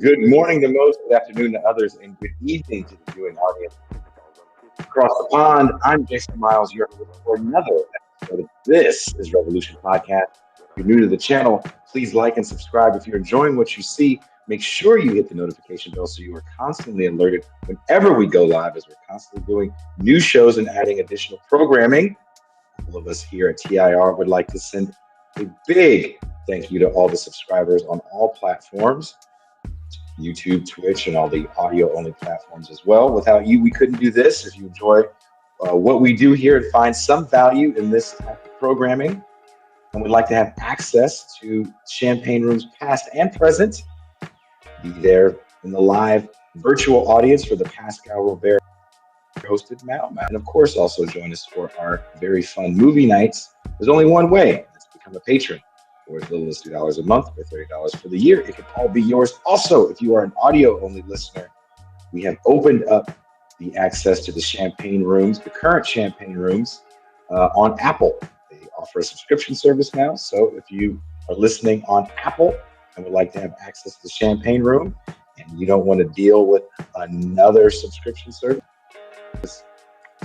Good morning to most, good afternoon to others, and good evening to the viewing audience across the pond. I'm Jason Miles, your host for another episode of This is Revolution Podcast. If you're new to the channel, please like and subscribe. If you're enjoying what you see, make sure you hit the notification bell so you are constantly alerted whenever we go live, as we're constantly doing new shows and adding additional programming. All of us here at TIR would like to send a big thank you to all the subscribers on all platforms. YouTube, Twitch, and all the audio-only platforms as well. Without you, we couldn't do this. If you enjoy what we do here and find some value in this type of programming, and would like to have access to champagne rooms past and present, be there in the live virtual audience for the Pascal Robert hosted Mal. And of course, also join us for our very fun movie nights. There's only one way. That's to become a patron. For as little as $2 a month or $30 for the year. It can all be yours. Also, if you are an audio-only listener, we have opened up the access to the champagne rooms, the current champagne rooms, on Apple. They offer a subscription service now. So if you are listening on Apple and would like to have access to the champagne room, and you don't want to deal with another subscription service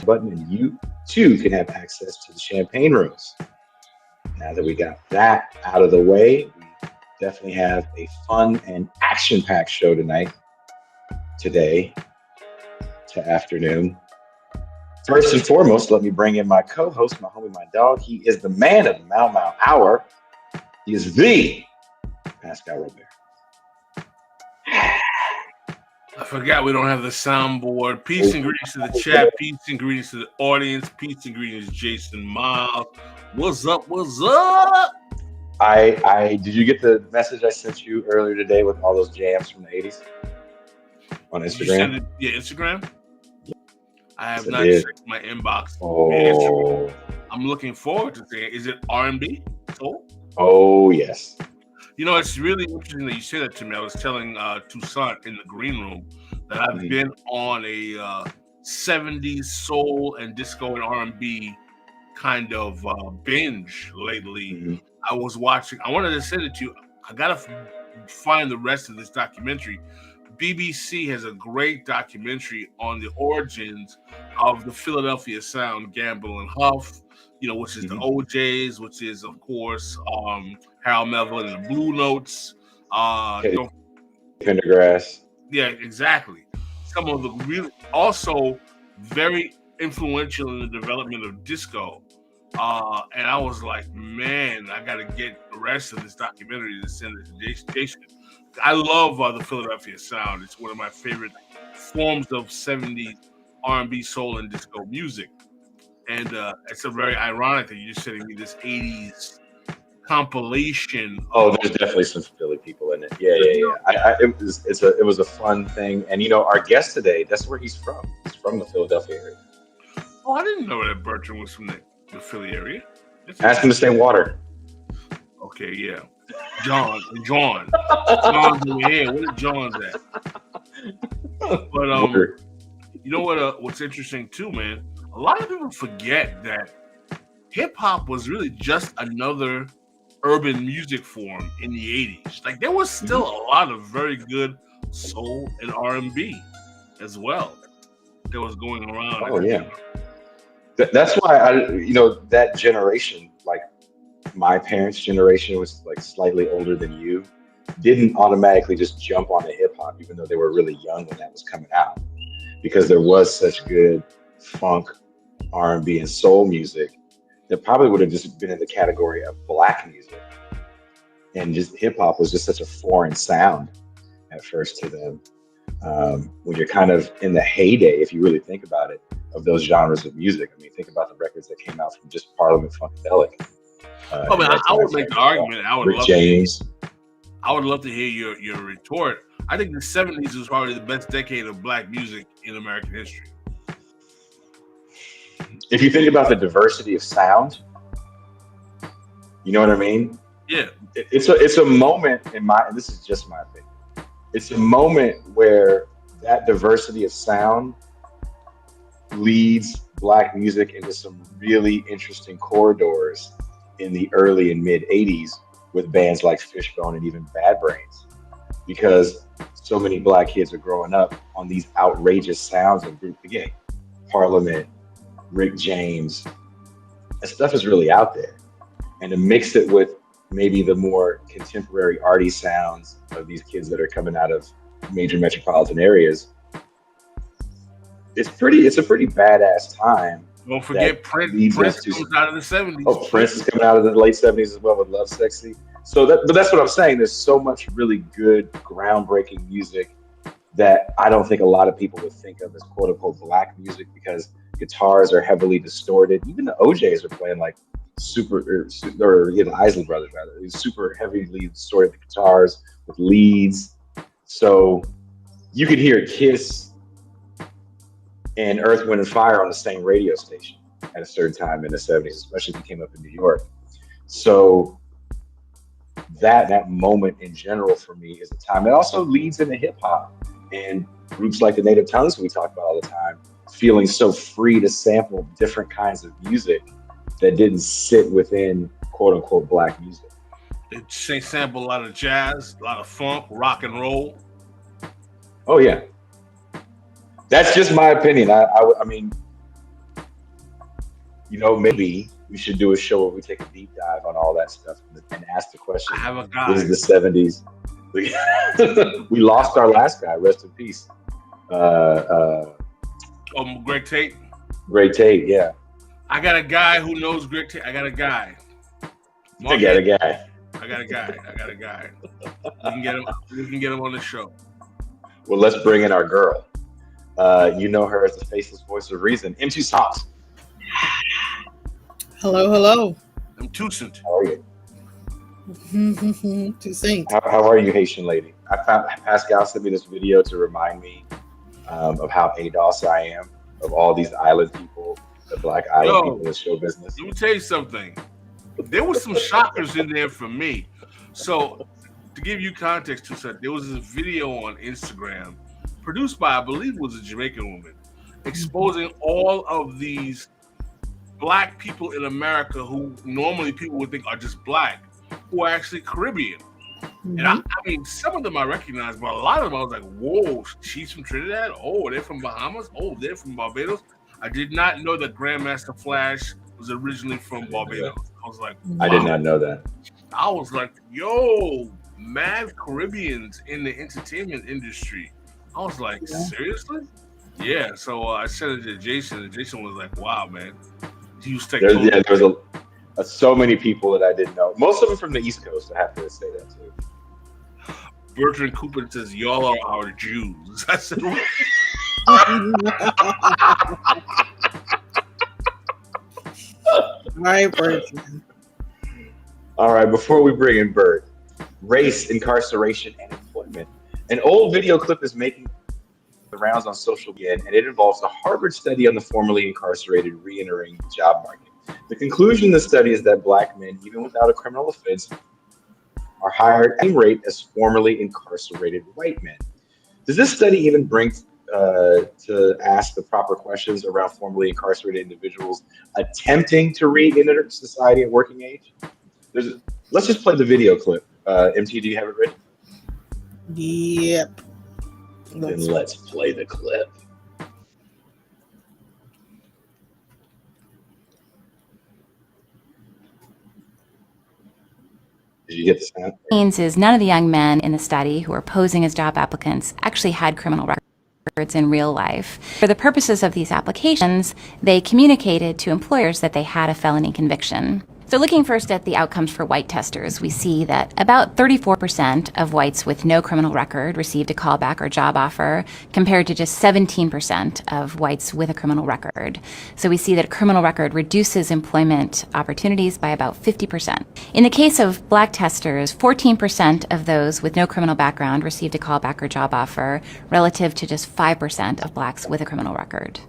button, and you too can have access to the champagne rooms. Now that we got that out of the way, we definitely have a fun and action-packed show today to afternoon. First and foremost, let me bring in my co-host, my homie, my dog. He is the man of the Mau Mau Hour. He is the Pascal Robert. I forgot we don't have the soundboard. Peace and greetings to the chat. Peace and greetings to the audience. Peace and greetings, Jason Miles. What's up? What's up? I did you get the message I sent you earlier today with all those jams from the 80s on Instagram? Instagram? I have Yes, not checked my inbox. Oh. I'm looking forward to seeing it. Is it R&B? Oh, yes. You know, it's really interesting that you say that to me. I was telling Toussaint in the green room that I've been on a 70s soul and disco and R&B kind of binge lately. I was watching, I wanted to send it to you. I gotta find the rest of this documentary. BBC has a great documentary on the origins of the Philadelphia sound, Gamble and Huff, you know, which is the OJs, which is of course Harold Melville and the Blue Notes. Pendergrass. Yeah, exactly. Some of the really also very influential in the development of disco. And I was like, man, I got to get the rest of this documentary to send it to Jason. I love the Philadelphia sound. It's one of my favorite forms of 70s R&B, soul, and disco music. And it's a very ironic that you're just sending me this 80s compilation. Oh, there's definitely some Philly people in it. Yeah. It was a fun thing. And, you know, our guest today, that's where he's from. He's from the Philadelphia area. Oh, I didn't know that Bertrand was from the Philly area. Ask him to say water. Okay, yeah. John's over here. Where is John's at? But you know what? What's interesting too, man? A lot of people forget that hip hop was really just another urban music form in the 80s. Like there was still a lot of very good soul and R&B as well that was going around. Oh yeah. That's why that generation, like my parents' generation was like slightly older than you, didn't automatically just jump onto hip hop, even though they were really young when that was coming out, because there was such good funk, R&B, and soul music that probably would have just been in the category of black music, and just hip hop was just such a foreign sound at first to them. When you're kind of in the heyday, if you really think about it, of those genres of music. I mean, think about the records that came out from just Parliament Funkadelic. I would make the argument. I would Rick James. I would love to hear your retort. I think the 70s was probably the best decade of black music in American history. If you think about the diversity of sound, you know what I mean? Yeah. It's a moment and this is just my opinion. It's a moment where that diversity of sound leads black music into some really interesting corridors in the early and mid 80s with bands like Fishbone and even Bad Brains, because so many black kids are growing up on these outrageous sounds and group again, Parliament, Rick James. That stuff is really out there. And to mix it with maybe the more contemporary arty sounds of these kids that are coming out of major metropolitan areas, it's a pretty badass time. Don't forget Prince. Prince comes out of the 70s. Oh, Prince is coming out of the late 70s as well with Love Sexy. But that's what I'm saying. There's so much really good, groundbreaking music that I don't think a lot of people would think of as quote unquote black music, because guitars are heavily distorted. Even the OJs are playing like the Isley Brothers rather, these super heavily distorted guitars with leads. So you could hear Kiss and Earth, Wind and Fire on the same radio station at a certain time in the 70s, especially if you came up in New York. So that moment in general for me is a time that also leads into hip hop and groups like the Native Tongues we talk about all the time, feeling so free to sample different kinds of music that didn't sit within quote unquote black music. They sample a lot of jazz, a lot of funk, rock and roll. Oh yeah. That's just my opinion. I mean, maybe we should do a show where we take a deep dive on all that stuff and ask the question. I have a guy. This is the 70s. We lost our last guy. Rest in peace. Greg Tate. Greg Tate, yeah. I got a guy who knows Greg Tate. I got a guy. I got a guy. We can get him on the show. Well, let's bring in our girl. You know her as the faceless voice of reason. M2 Socks. Hello. I'm Toussaint. How are you? Toussaint. How are you, Haitian lady? I found Pascal sent me this video to remind me of how ADOS I am, of all these island people, the black island people in show business. Let me tell you something. There were some shockers in there for me. So, to give you context, Toussaint, there was this video on Instagram produced by, I believe it was a Jamaican woman, exposing all of these black people in America who normally people would think are just black, who are actually Caribbean. Mm-hmm. And I mean, some of them I recognize, but a lot of them I was like, whoa, she's from Trinidad? Oh, they're from Bahamas? Oh, they're from Barbados? I did not know that Grandmaster Flash was originally from Barbados. I was like, wow. I did not know that. I was like, yo, mad Caribbeans in the entertainment industry. I was like, seriously? Yeah. So I sent it to Jason, and Jason was like, wow, man. There's so many people that I didn't know. Most of them from the East Coast, I have to say that too. Bertrand Cooper says, y'all are our Jews. I said, Right, Bertrand. All right, before we bring in Bert, race, incarceration, and employment. An old video clip is making the rounds on social media, and it involves a Harvard study on the formerly incarcerated re-entering the job market. The conclusion of the study is that black men, even without a criminal offense, are hired at the same rate as formerly incarcerated white men. Does this study even bring to ask the proper questions around formerly incarcerated individuals attempting to re-enter society at working age? Let's just play the video clip. MT, do you have it ready? Yep. Then let's play the clip. Did you get the sound? Means is none of the young men in the study who are posing as job applicants actually had criminal records in real life. For the purposes of these applications, they communicated to employers that they had a felony conviction. So looking first at the outcomes for white testers, we see that about 34% of whites with no criminal record received a callback or job offer, compared to just 17% of whites with a criminal record. So we see that a criminal record reduces employment opportunities by about 50%. In the case of black testers, 14% of those with no criminal background received a callback or job offer, relative to just 5% of blacks with a criminal record.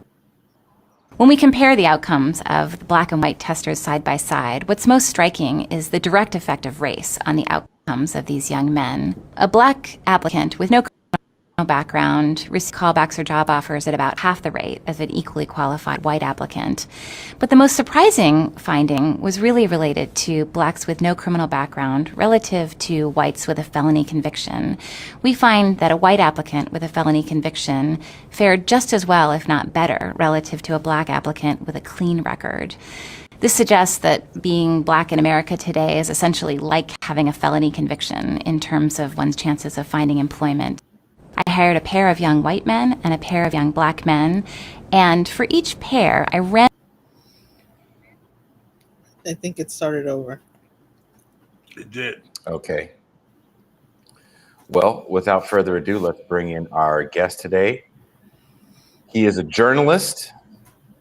When we compare the outcomes of the black and white testers side by side, what's most striking is the direct effect of race on the outcomes of these young men. A black applicant with no criminal background receive callbacks or job offers at about half the rate of an equally qualified white applicant. But the most surprising finding was really related to blacks with no criminal background relative to whites with a felony conviction. We find that a white applicant with a felony conviction fared just as well, if not better, relative to a black applicant with a clean record. This suggests that being black in America today is essentially like having a felony conviction in terms of one's chances of finding employment. I hired a pair of young white men and a pair of young black men, and for each pair, I ran. I think it started over. It did. Okay. Well, without further ado, let's bring in our guest today. He is a journalist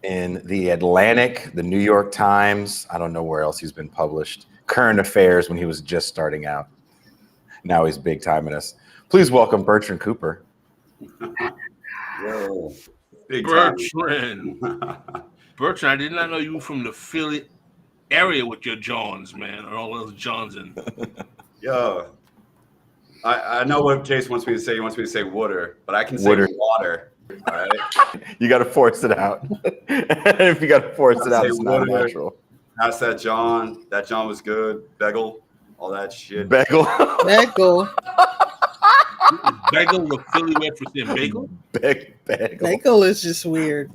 in The Atlantic, the New York Times. I don't know where else he's been published. Current Affairs when he was just starting out. Now he's big time in us. Please welcome Bertrand Cooper. Yo, big Bertrand. Bertrand, I did not know you were from the Philly area with your Johns, man, or all those Johnson. Yo, I know what Jason wants me to say. He wants me to say water, but I can say water. All right. You got to force it out. If you got to force it out, it's not natural. Pass that John. That John was good. Bagel, all that shit. Bagel. Bagel. Bagel, the Philly way for saying bagel? Bagel. Bagel is just weird.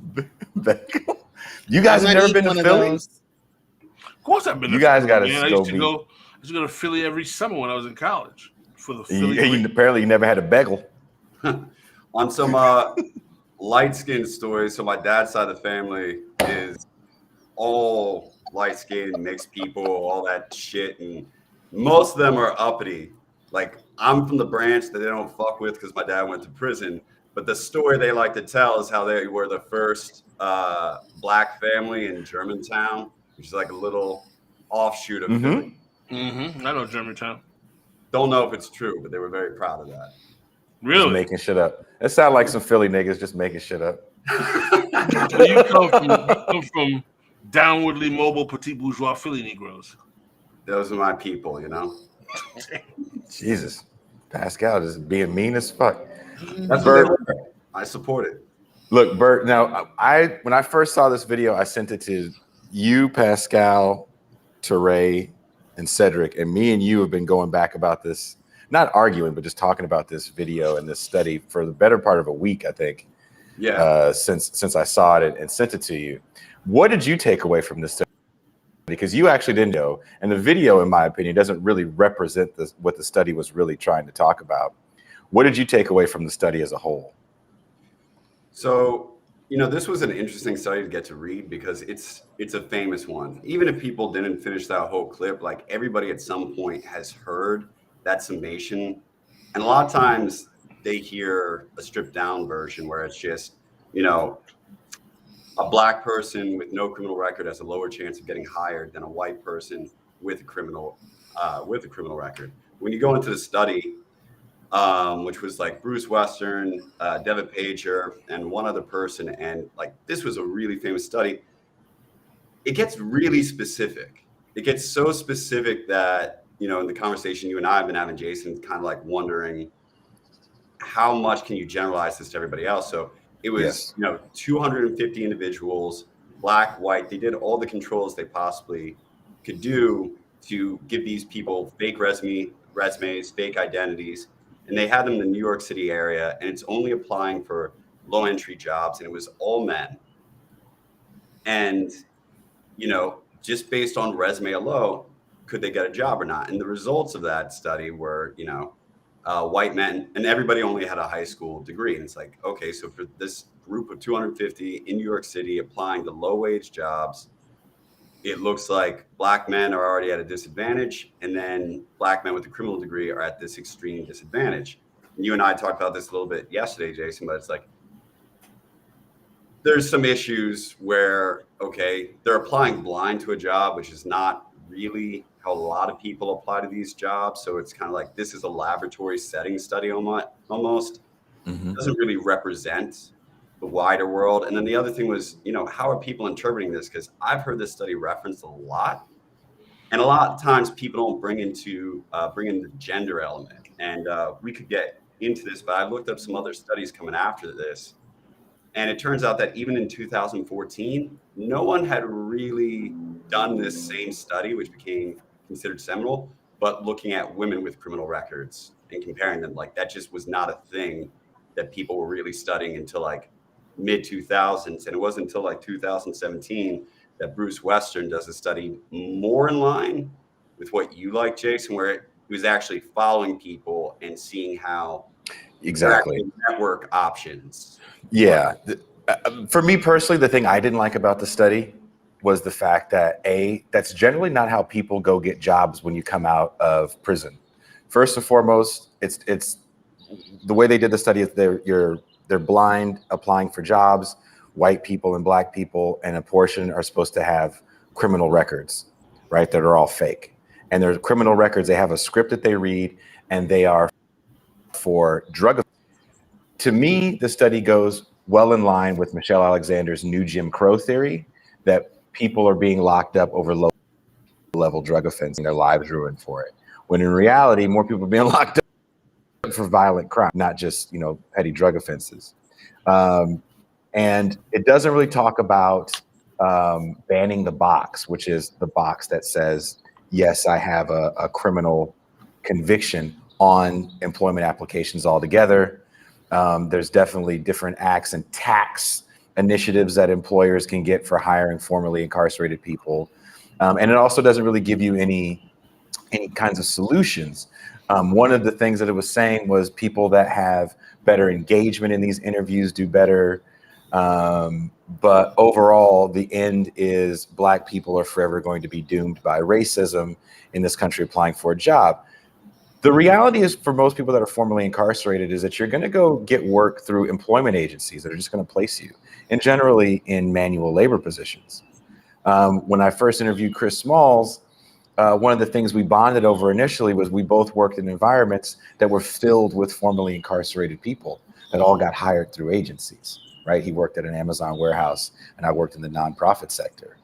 Bagel. You guys have never been to Philly? Of course I've been to You guys got to to I go used to go to Philly every summer when I was in college for the Philly. Apparently you never had a bagel. On some light-skinned stories, so my dad's side of the family is all light-skinned, mixed people, all that shit, and most of them are uppity. Like, I'm from the branch that they don't fuck with because my dad went to prison. But the story they like to tell is how they were the first black family in Germantown, which is like a little offshoot of Philly. Mm-hmm. I know Germantown. Don't know if it's true, but they were very proud of that. Really? Just making shit up. It sounds like some Philly niggas just making shit up. So you come from downwardly mobile petite bourgeois Philly Negroes. Those are my people, you know? Jesus. Pascal just being mean as fuck. That's what they were. I support it. Look, Bert, now when I first saw this video, I sent it to you, Pascal, Teray, and Cedric, and me and you have been going back about this, not arguing, but just talking about this video and this study for the better part of a week, I think. Yeah. Since I saw it and sent it to you. What did you take away from this study? Because you actually didn't know, and the video, in my opinion, doesn't really represent what the study was really trying to talk about. What did you take away from the study as a whole? So, this was an interesting study to get to read because it's a famous one. Even if people didn't finish that whole clip, like everybody at some point has heard that summation. And a lot of times they hear a stripped down version where it's just, a black person with no criminal record has a lower chance of getting hired than a white person with a criminal record. When you go into the study, which was like Bruce Western, David Pager, and one other person, and like this was a really famous study. It gets really specific. It gets so specific that in the conversation you and I have been having, Jason, kind of like wondering how much can you generalize this to everybody else. So it was 250 individuals, black, white. They did all the controls they possibly could do to give these people fake resumes, fake identities. And they had them in the New York City area, and it's only applying for low entry jobs. And it was all men. And, just based on resume alone, could they get a job or not? And the results of that study were, white men, and everybody only had a high school degree. And it's like, okay, so for this group of 250 in New York City applying to low wage jobs, it looks like black men are already at a disadvantage, and then black men with a criminal degree are at this extreme disadvantage. And you and I talked about this a little bit yesterday, Jason, but it's like there's some issues where, okay, they're applying blind to a job, which is not really how a lot of people apply to these jobs. So it's kind of like this is a laboratory setting study almost. Mm-hmm. It doesn't really represent the wider world. And then the other thing was, how are people interpreting this? Because I've heard this study referenced a lot. And a lot of times people don't bring in the gender element. And we could get into this, but I looked up some other studies coming after this. And it turns out that even in 2014, no one had really done this same study, which became considered seminal, but looking at women with criminal records and comparing them. Like, that just was not a thing that people were really studying until like mid 2000s. And it wasn't until like 2017 that Bruce Western does a study more in line with what you like, Jason, where he was actually following people and seeing how Exactly. network options. Yeah. For me personally, the thing I didn't like about the study was the fact that that's generally not how people go get jobs when you come out of prison. First and foremost, it's the way they did the study is they're blind applying for jobs. White people and black people and a portion are supposed to have criminal records, right? That are all fake. And their criminal records, they have a script that they read, and they are for drug. To me, the study goes well in line with Michelle Alexander's new Jim Crow theory that people are being locked up over low-level drug offense and their lives ruined for it. When in reality, more people are being locked up for violent crime, not just, petty drug offenses. And it doesn't really talk about banning the box, which is the box that says, yes, I have a criminal conviction on employment applications altogether. There's definitely different acts and tax initiatives that employers can get for hiring formerly incarcerated people. And it also doesn't really give you any kinds of solutions. One of the things that it was saying was people that have better engagement in these interviews do better. But overall, the end is Black people are forever going to be doomed by racism in this country applying for a job. The reality is, for most people that are formerly incarcerated, is that you're going to go get work through employment agencies that are just going to place you, and generally in manual labor positions. When I first interviewed Chris Smalls, one of the things we bonded over initially was we both worked in environments that were filled with formerly incarcerated people that all got hired through agencies, right? He worked at an Amazon warehouse, and I worked in the nonprofit sector.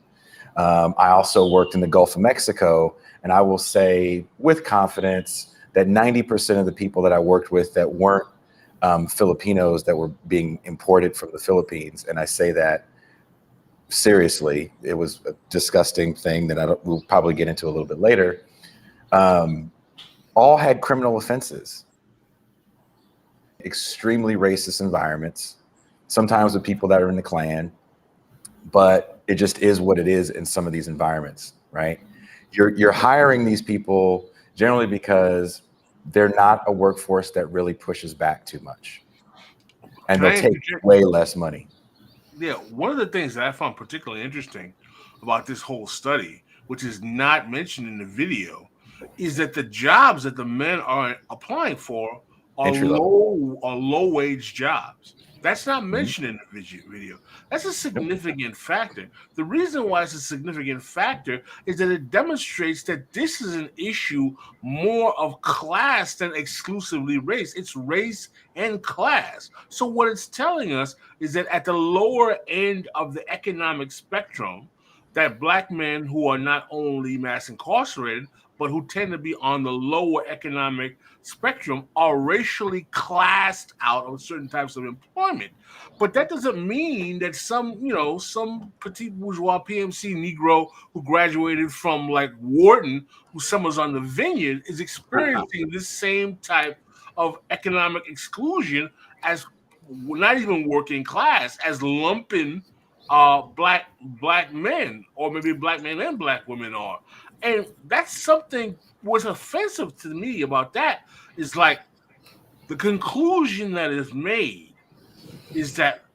I also worked in the Gulf of Mexico, and I will say with confidence that 90% of the people that I worked with that weren't Filipinos that were being imported from the Philippines, and I say that seriously, it was a disgusting thing that we'll probably get into a little bit later, all had criminal offenses. Extremely racist environments, sometimes with people that are in the Klan, but it just is what it is in some of these environments, right? You're hiring these people generally because they're not a workforce that really pushes back too much, and they'll take way less money. Yeah, one of the things that I found particularly interesting about this whole study, which is not mentioned in the video, is that the jobs that the men are applying for are low wage jobs. That's not mentioned in the video. That's a significant factor. The reason why it's a significant factor is that it demonstrates that this is an issue more of class than exclusively race. It's race and class. So what it's telling us is that at the lower end of the economic spectrum, that Black men who are not only mass incarcerated, but who tend to be on the lower economic spectrum are racially classed out of certain types of employment. But that doesn't mean that some petit bourgeois PMC Negro who graduated from like Wharton, who summers on the vineyard, is experiencing this same type of economic exclusion as not even working class, as lumping black men, or maybe Black men and Black women are. And that's something what's offensive to me about that is like the conclusion that is made is that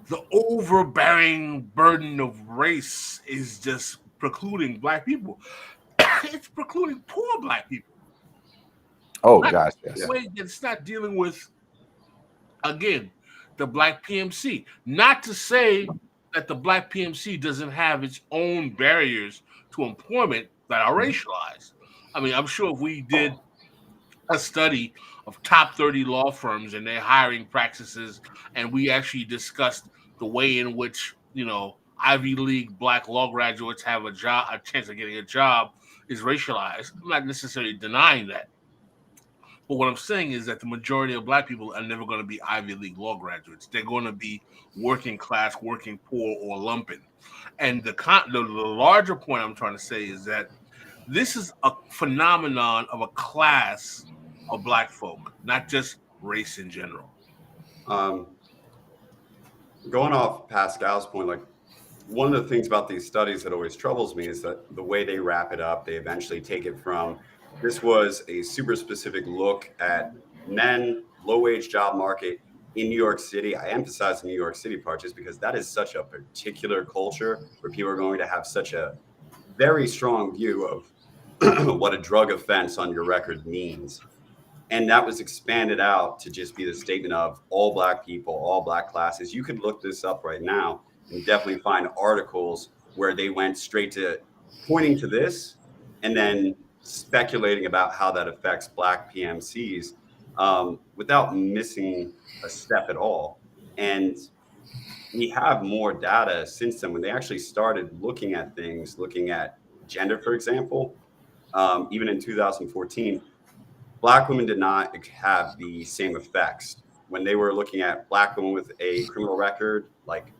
the overbearing burden of race is just precluding Black people. It's precluding poor Black people. Oh, gosh, yes. It's not dealing with, again, the Black PMC. Not to say that the Black PMC doesn't have its own barriers to employment that are racialized. I mean, I'm sure if we did a study of top 30 law firms and their hiring practices, and we actually discussed the way in which, Ivy League Black law graduates have a chance of getting a job is racialized. I'm not necessarily denying that. But what I'm saying is that the majority of black people are never going to be Ivy League law graduates. They're going to be working class, working poor, or lumpen. And the larger point I'm trying to say is that this is a phenomenon of a class of black folk, not just race in general. Going off Pascal's point, like one of the things about these studies that always troubles me is that the way they wrap it up, they eventually take it from this was a super specific look at men, low wage job market in New York City. I emphasize the New York City part just because that is such a particular culture where people are going to have such a very strong view of what a drug offense on your record means. And that was expanded out to just be the statement of all black people, all black classes. You could look this up right now and definitely find articles where they went straight to pointing to this and then speculating about how that affects black PMCs without missing a step at all. And we have more data since then when they actually started looking at things, looking at gender, for example, even in 2014. Black women did not have the same effects. When they were looking at black women with a criminal record, like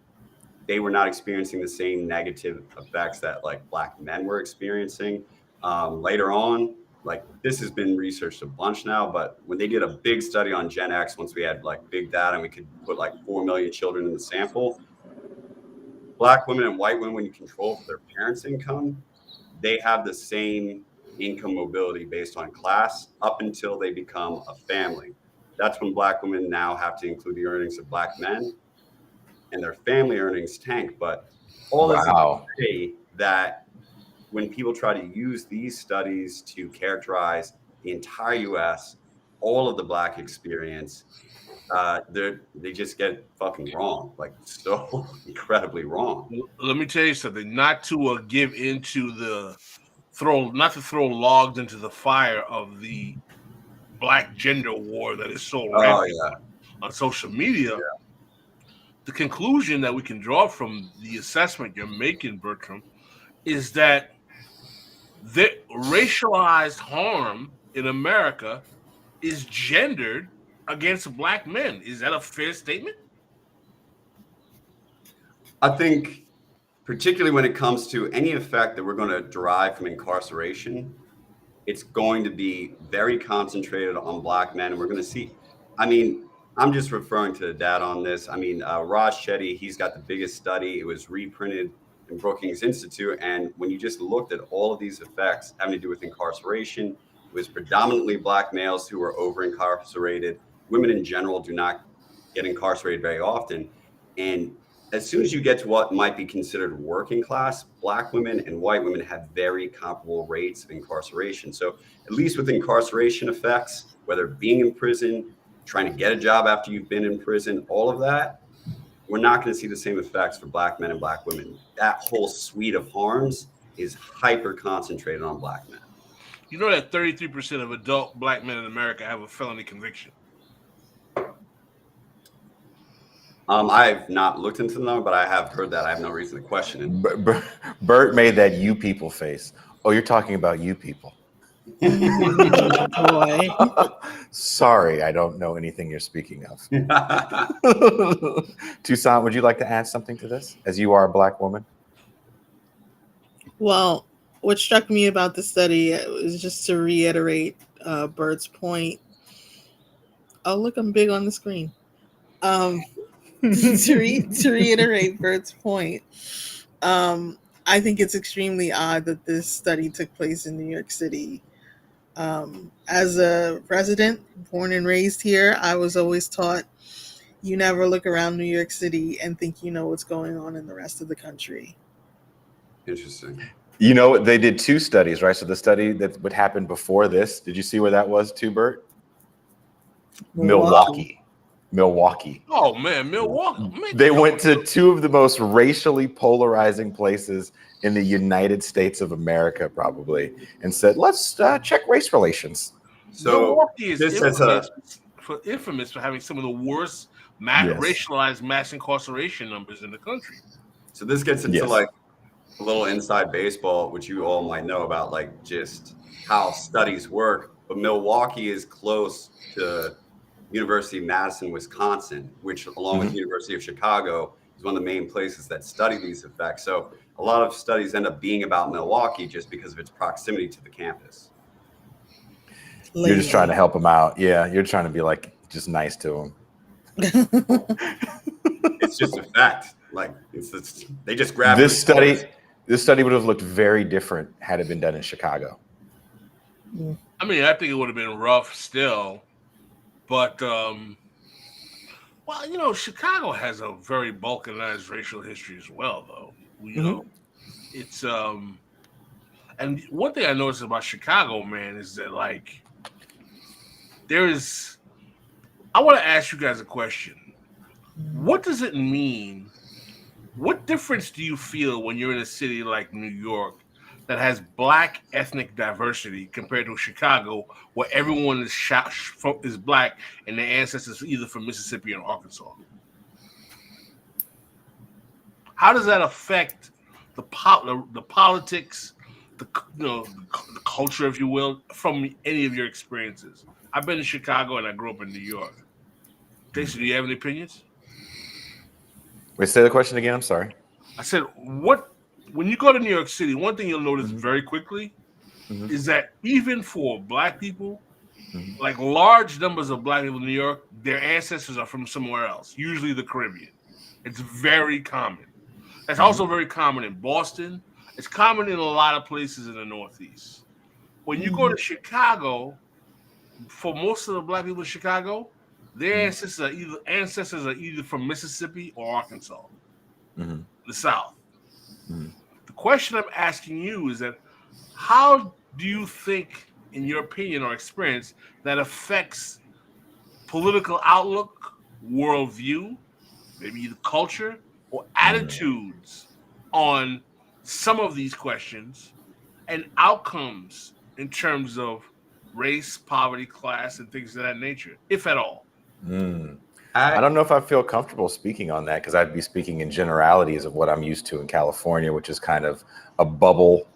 they were not experiencing the same negative effects that like black men were experiencing. Later on, like this has been researched a bunch now, but when they did a big study on Gen X, once we had like big data and we could put like 4 million children in the sample, black women and white women, when you control for their parents' income, they have the same income mobility based on class up until they become a family. That's when black women now have to include the earnings of black men and their family earnings tank. But all this is to say that when people try to use these studies to characterize the entire US, all of the black experience, they just get fucking wrong, like so incredibly wrong. Let me tell you something, not to give into the not to throw logs into the fire of the black gender war that is so rampant on social media. The conclusion that we can draw from the assessment you're making, Bertrand, is that the racialized harm in America is gendered against black men. Is that a fair statement? I think particularly when it comes to any effect that we're going to derive from incarceration, it's going to be very concentrated on black men. And we're going to see, I mean, I'm just referring to the data on this. I mean, Raj Chetty, he's got the biggest study. It was reprinted in Brookings Institute. And when you just looked at all of these effects having to do with incarceration, it was predominantly black males who were over incarcerated. Women in general do not get incarcerated very often. And as soon as you get to what might be considered working class, black women and white women have very comparable rates of incarceration. So at least with incarceration effects, whether being in prison, trying to get a job after you've been in prison, all of that, we're not going to see the same effects for black men and black women. That whole suite of harms is hyper concentrated on black men. You know that 33% of adult black men in America have a felony conviction. I've not looked into the number, but I have heard that. I have no reason to question it. Bert made that you people face. Oh, you're talking about you people. Boy. Sorry, I don't know anything you're speaking of. Toussaint, would you like to add something to this, as you are a black woman? Well, what struck me about the study was just to reiterate Bert's point. Oh, look, I'm big on the screen. To reiterate Bert's point, I think it's extremely odd that this study took place in New York City. As a resident, born and raised here, I was always taught you never look around New York City and think you know what's going on in the rest of the country. Interesting. You know, they did 2 studies, right? So the study that would happen before this, did you see where that was too, Bert? Milwaukee. Oh man, Milwaukee. They went to 2 of the most racially polarizing places in the United States of America, probably, and said, let's check race relations. So Milwaukee is infamous for having some of the worst racialized mass incarceration numbers in the country. So this gets into like a little inside baseball, which you all might know about, like just how studies work. but Milwaukee is close to University of Madison, Wisconsin, which along with the University of Chicago is one of the main places that study these effects. So a lot of studies end up being about Milwaukee just because of its proximity to the campus. You're just trying to help them out. Yeah, you're trying to be like just nice to them. It's just a fact. Like they just grab this study. This study would have looked very different had it been done in Chicago. I mean, I think it would have been rough still, but well, you know, Chicago has a very balkanized racial history as well, though. You know, it's and one thing I noticed about Chicago, man, is that like I want to ask you guys a question. What does it mean? What difference do you feel when you're in a city like New York that has Black ethnic diversity compared to Chicago, where everyone is Black and their ancestors are either from Mississippi or Arkansas? How does that affect the politics, the culture, if you will, from any of your experiences? I've been in Chicago and I grew up in New York. Jason, do you have any opinions? Wait, say the question again. I'm sorry. I said, when you go to New York City, one thing you'll notice very quickly is that even for Black people, like large numbers of Black people in New York, their ancestors are from somewhere else, usually the Caribbean. It's very common. That's also very common in Boston. It's common in a lot of places in the Northeast. When you go to Chicago, for most of the Black people in Chicago, their ancestors are either from Mississippi or Arkansas, the South. The question I'm asking you is that how do you think, in your opinion or experience, that affects political outlook, worldview, maybe the culture, or attitudes on some of these questions and outcomes in terms of race, poverty, class, and things of that nature, if at all? I don't know if I feel comfortable speaking on that because I'd be speaking in generalities of what I'm used to in California, which is kind of a bubble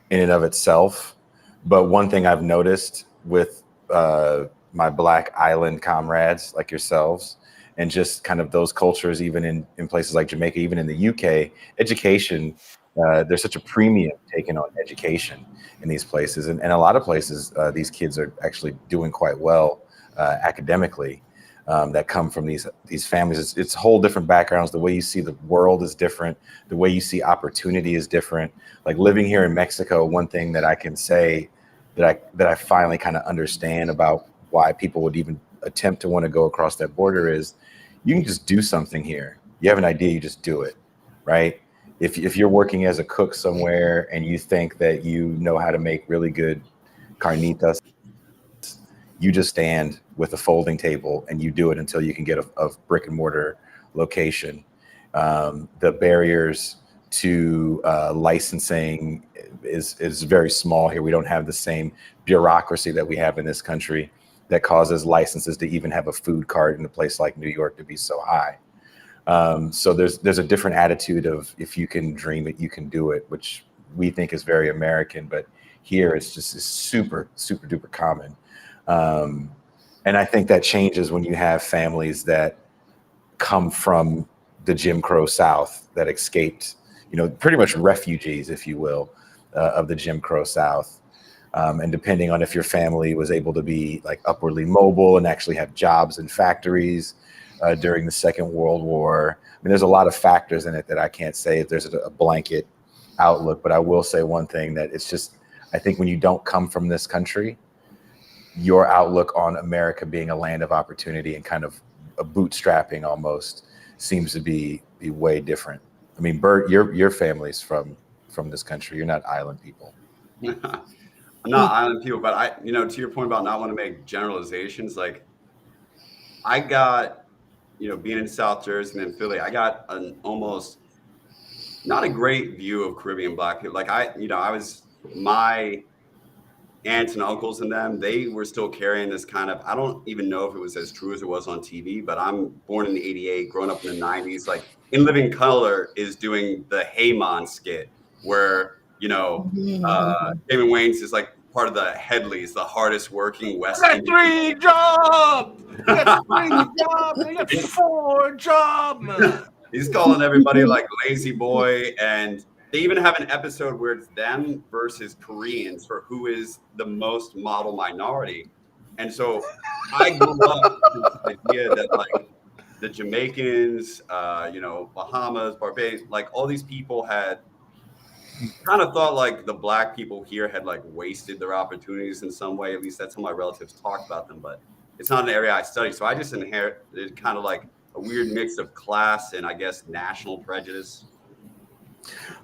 in and of itself. But one thing I've noticed with my Black island comrades like yourselves, and just kind of those cultures, even in places like Jamaica, even in the UK, education, there's such a premium taken on education in these places. And a lot of places, these kids are actually doing quite well academically. That come from these families. It's whole different backgrounds. The way you see the world is different. The way you see opportunity is different. Like living here in Mexico, one thing that I can say that I finally kind of understand about why people would even attempt to want to go across that border is you can just do something here. You have an idea, you just do it, right? If you're working as a cook somewhere and you think that you know how to make really good carnitas, you just stand with a folding table and you do it until you can get a brick and mortar location. The barriers to licensing is very small here. We don't have the same bureaucracy that we have in this country that causes licenses to even have a food cart in a place like New York to be so high. So there's a different attitude of if you can dream it, you can do it, which we think is very American, but here it's super, super duper common. And I think that changes when you have families that come from the Jim Crow South that escaped, pretty much refugees, if you will, of the Jim Crow South. And depending on if your family was able to be like upwardly mobile and actually have jobs in factories during the Second World War. I mean, there's a lot of factors in it that I can't say if there's a blanket outlook, but I will say one thing, that it's just, I think when you don't come from this country, your outlook on America being a land of opportunity and kind of a bootstrapping almost seems to be way different. I mean, Bert, your family's from this country. You're not island people. I'm not island people, but to your point about not want to make generalizations, like I got, being in South Jersey and then Philly, I got an almost not a great view of Caribbean Black people. Like my aunts and uncles and them, they were still carrying this kind of, I don't even know if it was as true as it was on TV, but I'm born in '88, growing up in the '90s, like In Living Color is doing the Hey Mon skit where, Damon Wayans is like part of the Headleys, the hardest working West got Indian. 3 jobs. You got 3 jobs. You got 4 jobs, man. He's calling everybody like lazy boy, and they even have an episode where it's them versus Koreans for who is the most model minority. And so I grew up with this idea that like the Jamaicans, Bahamas, Barbados, like all these people had kind of thought like the black people here had like wasted their opportunities in some way. At least that's how my relatives talked about them, but it's not an area I study. So I just inherited kind of like a weird mix of class and I guess national prejudice.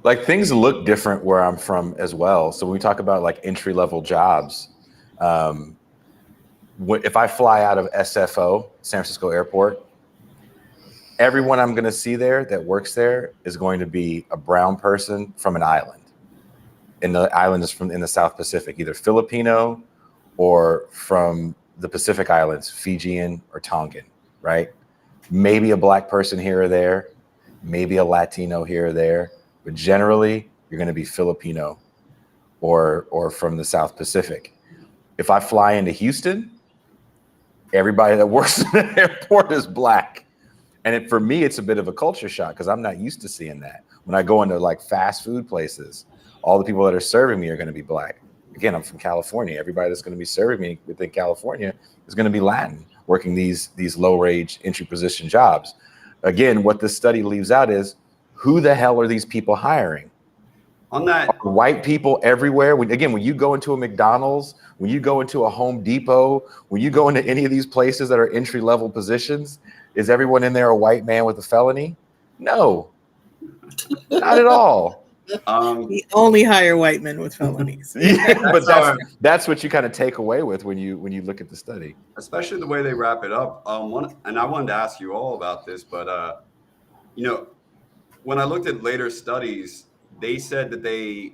Like things look different where I'm from as well. So when we talk about like entry level jobs, if I fly out of SFO, San Francisco Airport, everyone I'm going to see there that works there is going to be a brown person from an island. And the island is in the South Pacific, either Filipino or from the Pacific Islands, Fijian or Tongan, right? Maybe a black person here or there, maybe a Latino here or there, but generally you're going to be Filipino or from the South Pacific. If I fly into Houston, everybody that works in the airport is black. And for me, it's a bit of a culture shock because I'm not used to seeing that. When I go into like fast food places, all the people that are serving me are going to be black. Again, I'm from California. Everybody that's going to be serving me within California is going to be Latin, working these low-wage entry position jobs. Again, what this study leaves out is who the hell are these people hiring? On that, White people everywhere. When you go into a McDonald's, when you go into a Home Depot, when you go into any of these places that are entry-level positions, is everyone in there a white man with a felony? No, not at all. We only hire white men with felonies. Yeah, but that's what you kind of take away with when you look at the study. Especially the way they wrap it up. And I wanted to ask you all about this, but when I looked at later studies, they said that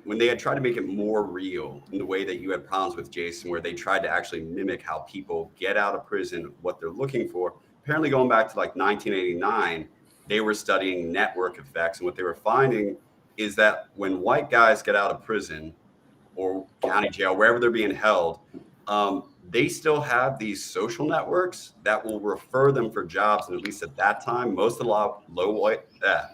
when they had tried to make it more real in the way that you had problems with Jason, where they tried to actually mimic how people get out of prison, what they're looking for. Apparently going back to like 1989, they were studying network effects. And what they were finding is that when white guys get out of prison or county jail, wherever they're being held, they still have these social networks that will refer them for jobs. And at least at that time, most of the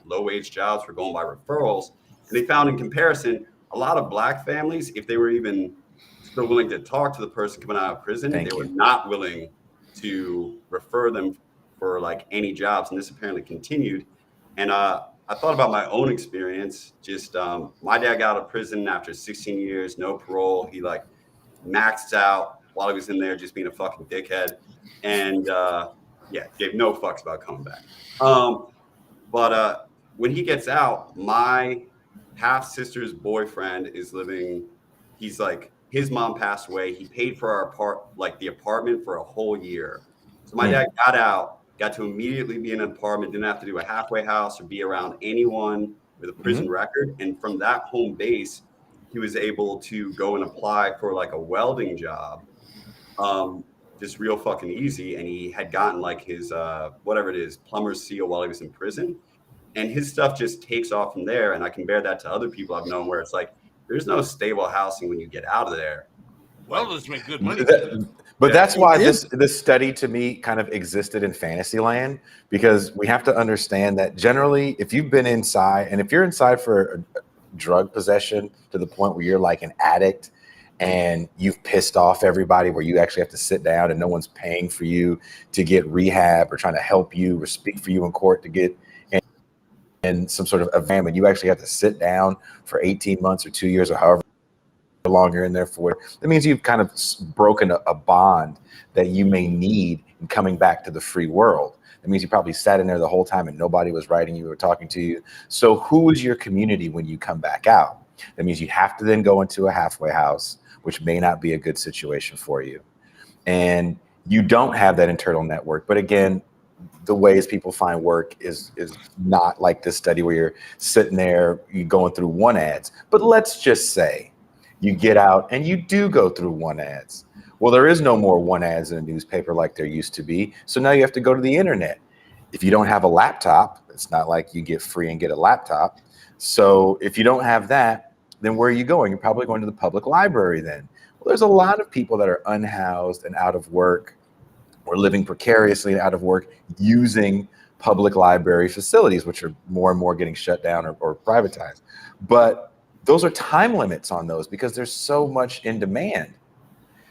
low-wage jobs were going by referrals. And they found in comparison, a lot of black families, if they were even still willing to talk to the person coming out of prison, they were not willing to refer them for like any jobs. And this apparently continued. And I thought about my own experience. Just my dad got out of prison after 16 years, no parole. He like maxed out while he was in there, just being a fucking dickhead. And gave no fucks about coming back. But when he gets out, my half sister's boyfriend is living. He's like, his mom passed away. He paid for our the apartment for a whole year. So my dad got out, got to immediately be in an apartment, didn't have to do a halfway house or be around anyone with a prison record. And from that home base, he was able to go and apply for like a welding job. Just real fucking easy. And he had gotten like his, whatever it is, plumber's seal while he was in prison. And his stuff just takes off from there. And I compare that to other people I've known where it's like, there's no stable housing when you get out of there. Welders make good money. But that's why this study to me kind of existed in fantasy land, because we have to understand that generally, if you've been inside, and if you're inside for a drug possession to the point where you're like an addict and you've pissed off everybody, where you actually have to sit down and no one's paying for you to get rehab or trying to help you or speak for you in court to get in some sort of event, and you actually have to sit down for 18 months or 2 years or however long you're in there for, that means you've kind of broken a bond that you may need in coming back to the free world. That means you probably sat in there the whole time and nobody was writing you or talking to you. So who is your community when you come back out? That means you have to then go into a halfway house, which may not be a good situation for you. And you don't have that internal network. But again, the ways people find work is not like this study where you're sitting there, you're going through one ads. But let's just say you get out and you do go through one ads. Well, there is no more one ads in a newspaper like there used to be. So now you have to go to the internet. If you don't have a laptop, it's not like you get free and get a laptop. So if you don't have that, then where are you going? You're probably going to the public library then, Well, there's a lot of people that are unhoused and out of work or living precariously and out of work using public library facilities, which are more and more getting shut down or privatized. But those are time limits on those because there's so much in demand.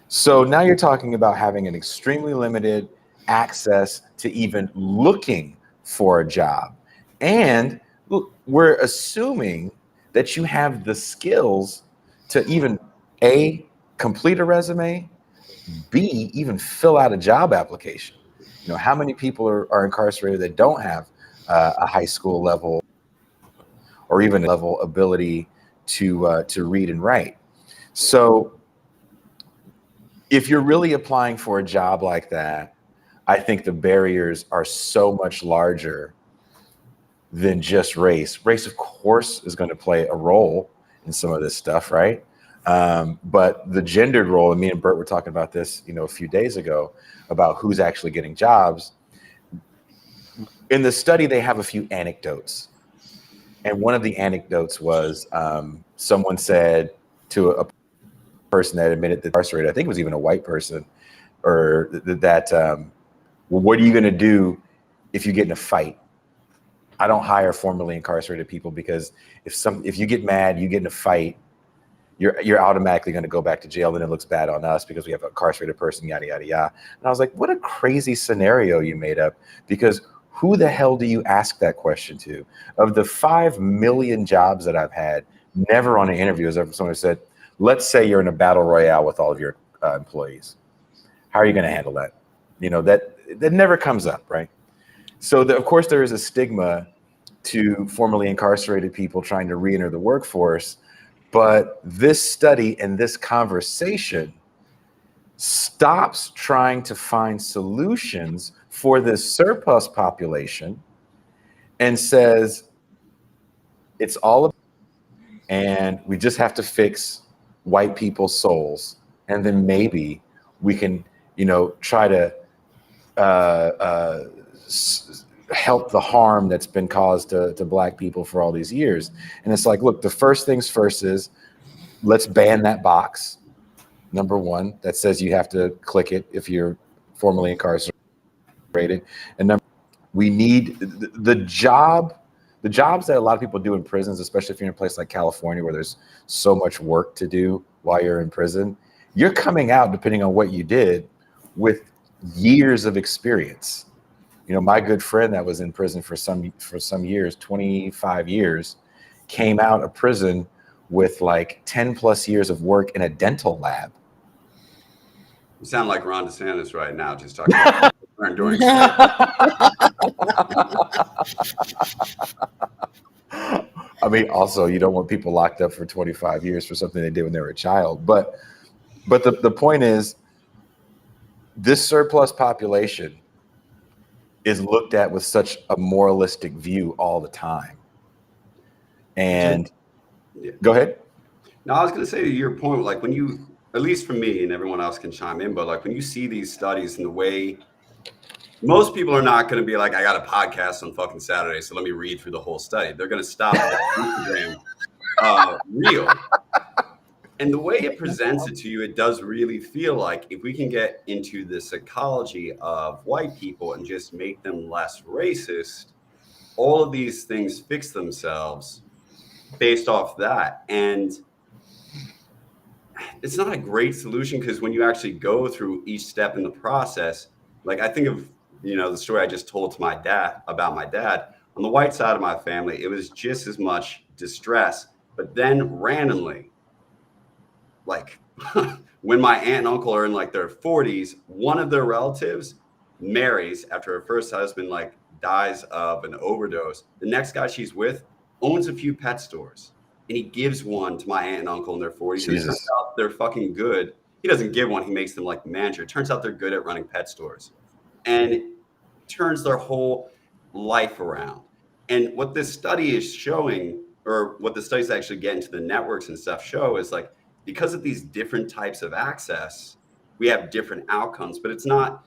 So now you're talking about having an extremely limited access to even looking for a job. And look, we're assuming that you have the skills to even A, complete a resume, B, even fill out a job application. You know, how many people are incarcerated that don't have a high school level or even level ability to read and write? So if you're really applying for a job like that, I think the barriers are so much larger than just race. Race, of course, is going to play a role in some of this stuff, right? But the gendered role, and me and Bert were talking about this, a few days ago about who's actually getting jobs. In the study, they have a few anecdotes. And one of the anecdotes was someone said to a person that admitted that incarcerated, I think it was even a white person, or that, well, what are you going to do if you get in a fight? I don't hire formerly incarcerated people because if you get mad, you get in a fight, you're automatically going to go back to jail, and it looks bad on us because we have an incarcerated person, yada, yada, yada. And I was like, what a crazy scenario you made up, because who the hell do you ask that question to? Of the 5 million jobs that I've had, never on an interview has ever someone said, let's say you're in a battle royale with all of your employees. How are you going to handle that? That never comes up, right? So of course there is a stigma to formerly incarcerated people trying to re-enter the workforce. But this study and this conversation stops trying to find solutions for this surplus population and says it's all about, and we just have to fix white people's souls, and then maybe we can, try to help the harm that's been caused to Black people for all these years. And it's like, look, the first things first is let's ban that box, number one, that says you have to click it if you're formerly incarcerated. And we need the jobs that a lot of people do in prisons, especially if you're in a place like California where there's so much work to do while you're in prison. You're coming out, depending on what you did, with years of experience. My good friend that was in prison for some years, 25 years, came out of prison with like 10 plus years of work in a dental lab. You sound like Ron DeSantis right now, just talking about during I mean, also, you don't want people locked up for 25 years for something they did when they were a child. But the point is, this surplus population is looked at with such a moralistic view all the time. And go ahead. No, I was going to say to your point, like when you, at least for me, and everyone else can chime in, but like when you see these studies and the way most people are not going to be like, I got a podcast on fucking Saturday, so let me read through the whole study. They're going to stop at Instagram reel. And the way it presents it to you, it does really feel like if we can get into the psychology of white people and just make them less racist, all of these things fix themselves based off that. And it's not a great solution because when you actually go through each step in the process, like I think of, the story I just told to my dad about my dad. On the white side of my family, it was just as much distress, but then randomly, like when my aunt and uncle are in like their 40s, one of their relatives marries after her first husband like dies of an overdose. The next guy she's with owns a few pet stores, and he gives one to my aunt and uncle in their 40s. It turns out they're fucking good. He doesn't give one, he makes them like the manager. It turns out they're good at running pet stores, and it turns their whole life around. And what this study is showing, or what the studies actually get into the networks and stuff show, is like, because of these different types of access, we have different outcomes. But it's not,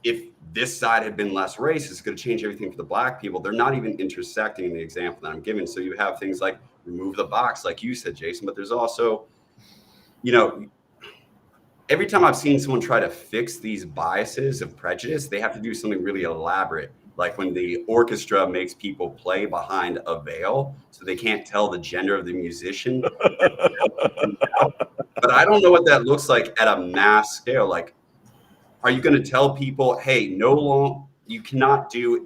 if this side had been less racist, it's going to change everything for the Black people. They're not even intersecting in the example that I'm giving. So you have things like remove the box, like you said, Jason, but there's also, every time I've seen someone try to fix these biases of prejudice, they have to do something really elaborate. Like when the orchestra makes people play behind a veil so they can't tell the gender of the musician. But I don't know what that looks like at a mass scale. Like, are you going to tell people, hey, no long, you cannot do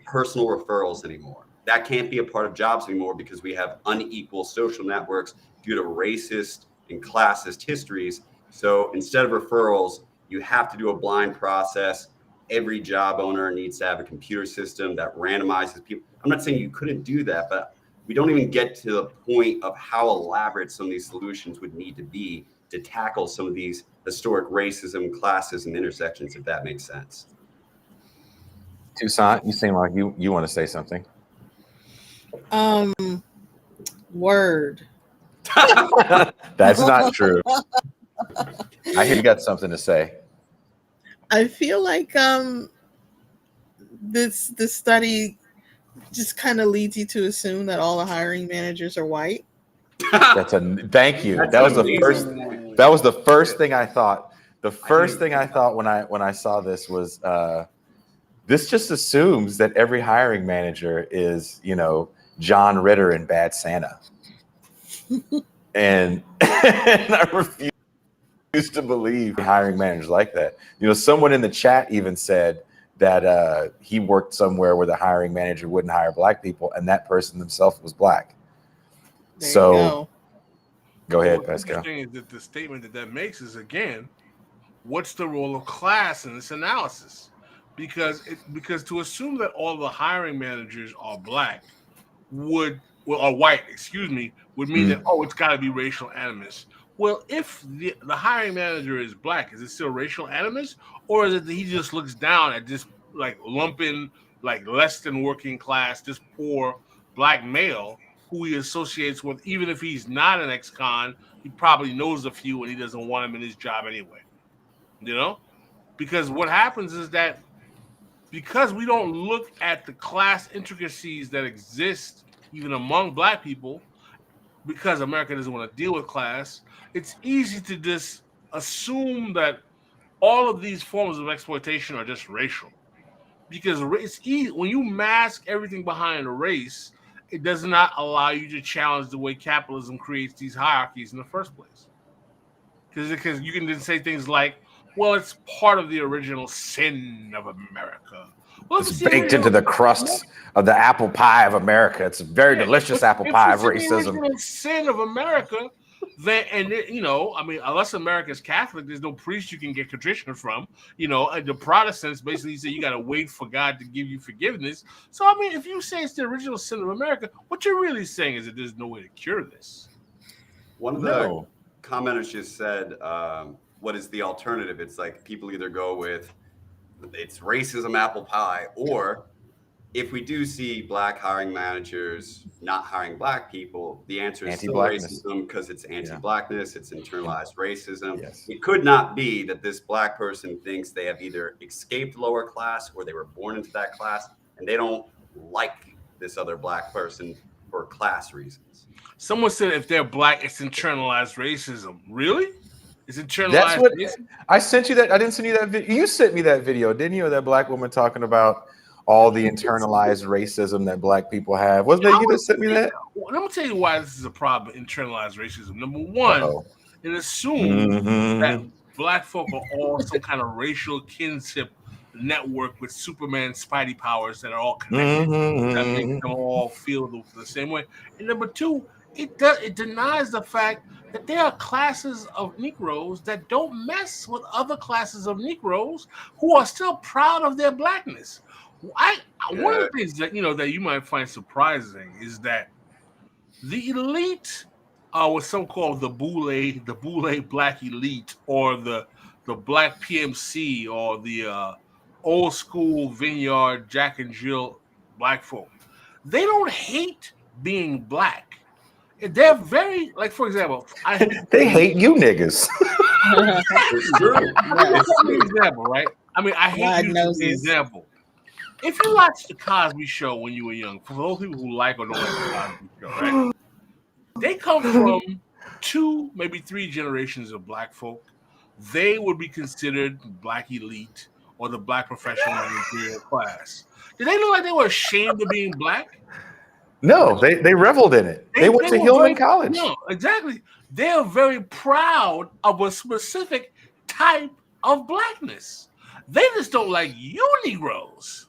personal referrals anymore? That can't be a part of jobs anymore because we have unequal social networks due to racist and classist histories. So instead of referrals, you have to do a blind process. Every job owner needs to have a computer system that randomizes people. I'm not saying you couldn't do that, but we don't even get to the point of how elaborate some of these solutions would need to be to tackle some of these historic racism, classism intersections, if that makes sense. Toussaint, you seem like you want to say something. Word. That's not true. I hear you got something to say. I feel like this study just kind of leads you to assume that all the hiring managers are white. Thank you. That was the first thing I thought. The first thing I thought when I saw this was this just assumes that every hiring manager is, John Ritter in Bad Santa. and I refuse to believe hiring managers like that. Someone in the chat even said that he worked somewhere where the hiring manager wouldn't hire black people, and that person themselves was black. Go ahead, Pascal. The thing is that the statement that makes is, again, what's the role of class in this analysis? Because to assume that all the hiring managers are black would mean that, it's got to be racial animus. Well, if the hiring manager is black, is it still racial animus, or is it that he just looks down at this like lumpen, like less than working class, this poor black male who he associates with, even if he's not an ex-con, he probably knows a few and he doesn't want him in his job anyway. Because what happens is that because we don't look at the class intricacies that exist even among black people, because America doesn't want to deal with class, it's easy to just assume that all of these forms of exploitation are just racial. Because it's easy when you mask everything behind a race, it does not allow you to challenge the way capitalism creates these hierarchies in the first place. Because you can then say things like, well, it's part of the original sin of America. Well, it's baked into the crust of the apple pie of America. It's a very delicious apple pie of racism. The original sin of America, unless America is Catholic, there's no priest you can get contrition from. And the Protestants basically say you got to wait for God to give you forgiveness. So, if you say it's the original sin of America, what you're really saying is that there's no way to cure this. One of the commenters just said, what is the alternative? It's like people either go with it's racism apple pie, or if we do see black hiring managers not hiring black people, the answer is still racism because it's anti-blackness, it's internalized racism. Yes. It could not be that this black person thinks they have either escaped lower class or they were born into that class and they don't like this other black person for class reasons. Someone said if they're black, it's internalized racism. Really? It's internalized. That's what I sent you that. I didn't send you that video. You sent me that video, didn't you? That black woman talking about all the internalized racism that black people have. Wasn't that you that sent me that? Well, let me tell you why this is a problem. Internalized racism. Number one, it assumes that black folk are all some kind of racial kinship network with Superman Spidey powers that are all connected that make them all feel the same way. And number two, it denies the fact that there are classes of Negroes that don't mess with other classes of Negroes who are still proud of their blackness. One of the things that that you might find surprising is that the elite, what some call the boule black elite, or the black PMC, or the old school vineyard Jack and Jill black folk, they don't hate being black. They're very, like, for example, they hate you niggas. It's true. It's an example, right? I hate you as an example. If you watched the Cosby Show when you were young, for those people who like or don't like the Cosby Show, right? They come from 2, maybe 3 generations of black folk they would be considered black elite or the black professional managerial class. Did they look like they were ashamed of being black? No, they reveled in it. They went to were Hillman College. No, exactly. They are very proud of a specific type of blackness. They just don't like you Negroes.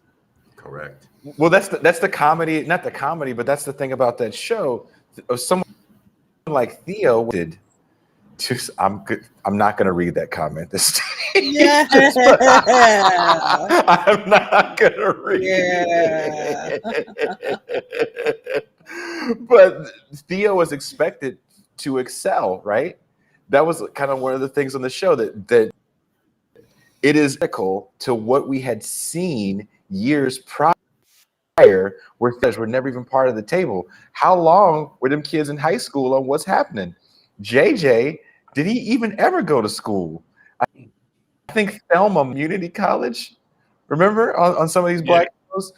Correct. Well, that's the comedy, not the comedy, but that's the thing about that show. Someone like Theo did. I'm not going to read that comment this time. Yeah. I'm not going to read it. But Theo was expected to excel, right? That was kind of one of the things on the show that it is equal to what we had seen years prior, where kids were never even part of the table. How long were them kids in high school on what's happening? JJ, did he even ever go to school? I think Thelma Community College, remember, on some of these black shows?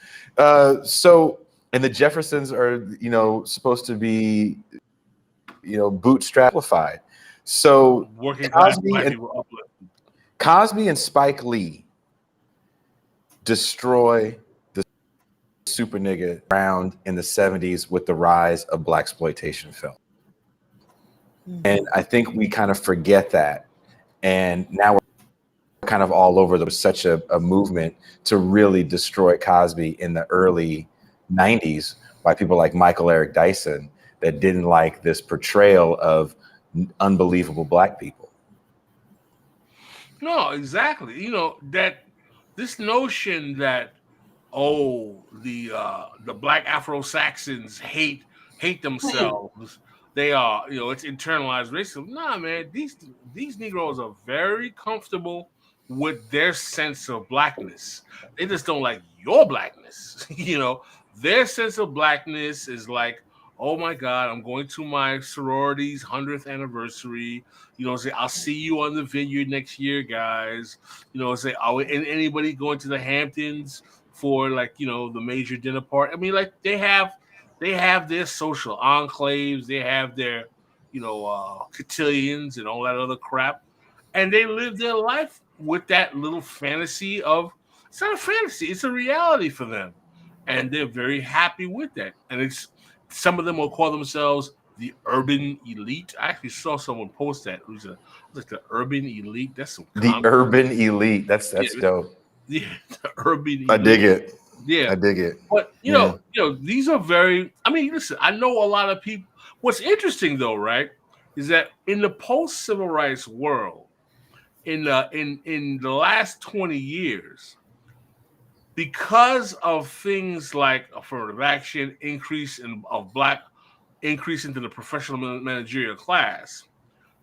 So, and the Jeffersons are, supposed to be, bootstrapified. So Working class black and people uplifted. Cosby and Spike Lee destroy the super nigga around in the 70s with the rise of blaxploitation film. And I think we kind of forget that. And now we're kind of all over. There was such a movement to really destroy Cosby in the early 90s by people like Michael Eric Dyson that didn't like this portrayal of unbelievable black people. No, exactly. That this notion that the black Afro-Saxons hate themselves. They are, it's internalized racism. Nah, man, these Negroes are very comfortable with their sense of blackness. They just don't like your blackness. Their sense of blackness is like, oh my God, I'm going to my sorority's 100th anniversary. Say, I'll see you on the vineyard next year, guys. Say, anybody going to the Hamptons for the major dinner party? I mean, like they have their social enclaves, they have their cotillions and all that other crap, and they live their life with that little fantasy of, it's not a fantasy, it's a reality for them, and they're very happy with that. And it's, some of them will call themselves the urban elite. I actually saw someone post that who's like the urban elite. That's some urban elite. That's dope. Yeah, the urban elite. I dig it. Yeah, I dig it. But these are very. I mean, listen. I know a lot of people. What's interesting though, right, is that in the post-civil rights world, in the last 20 years, because of things like affirmative action, increase into the professional managerial class,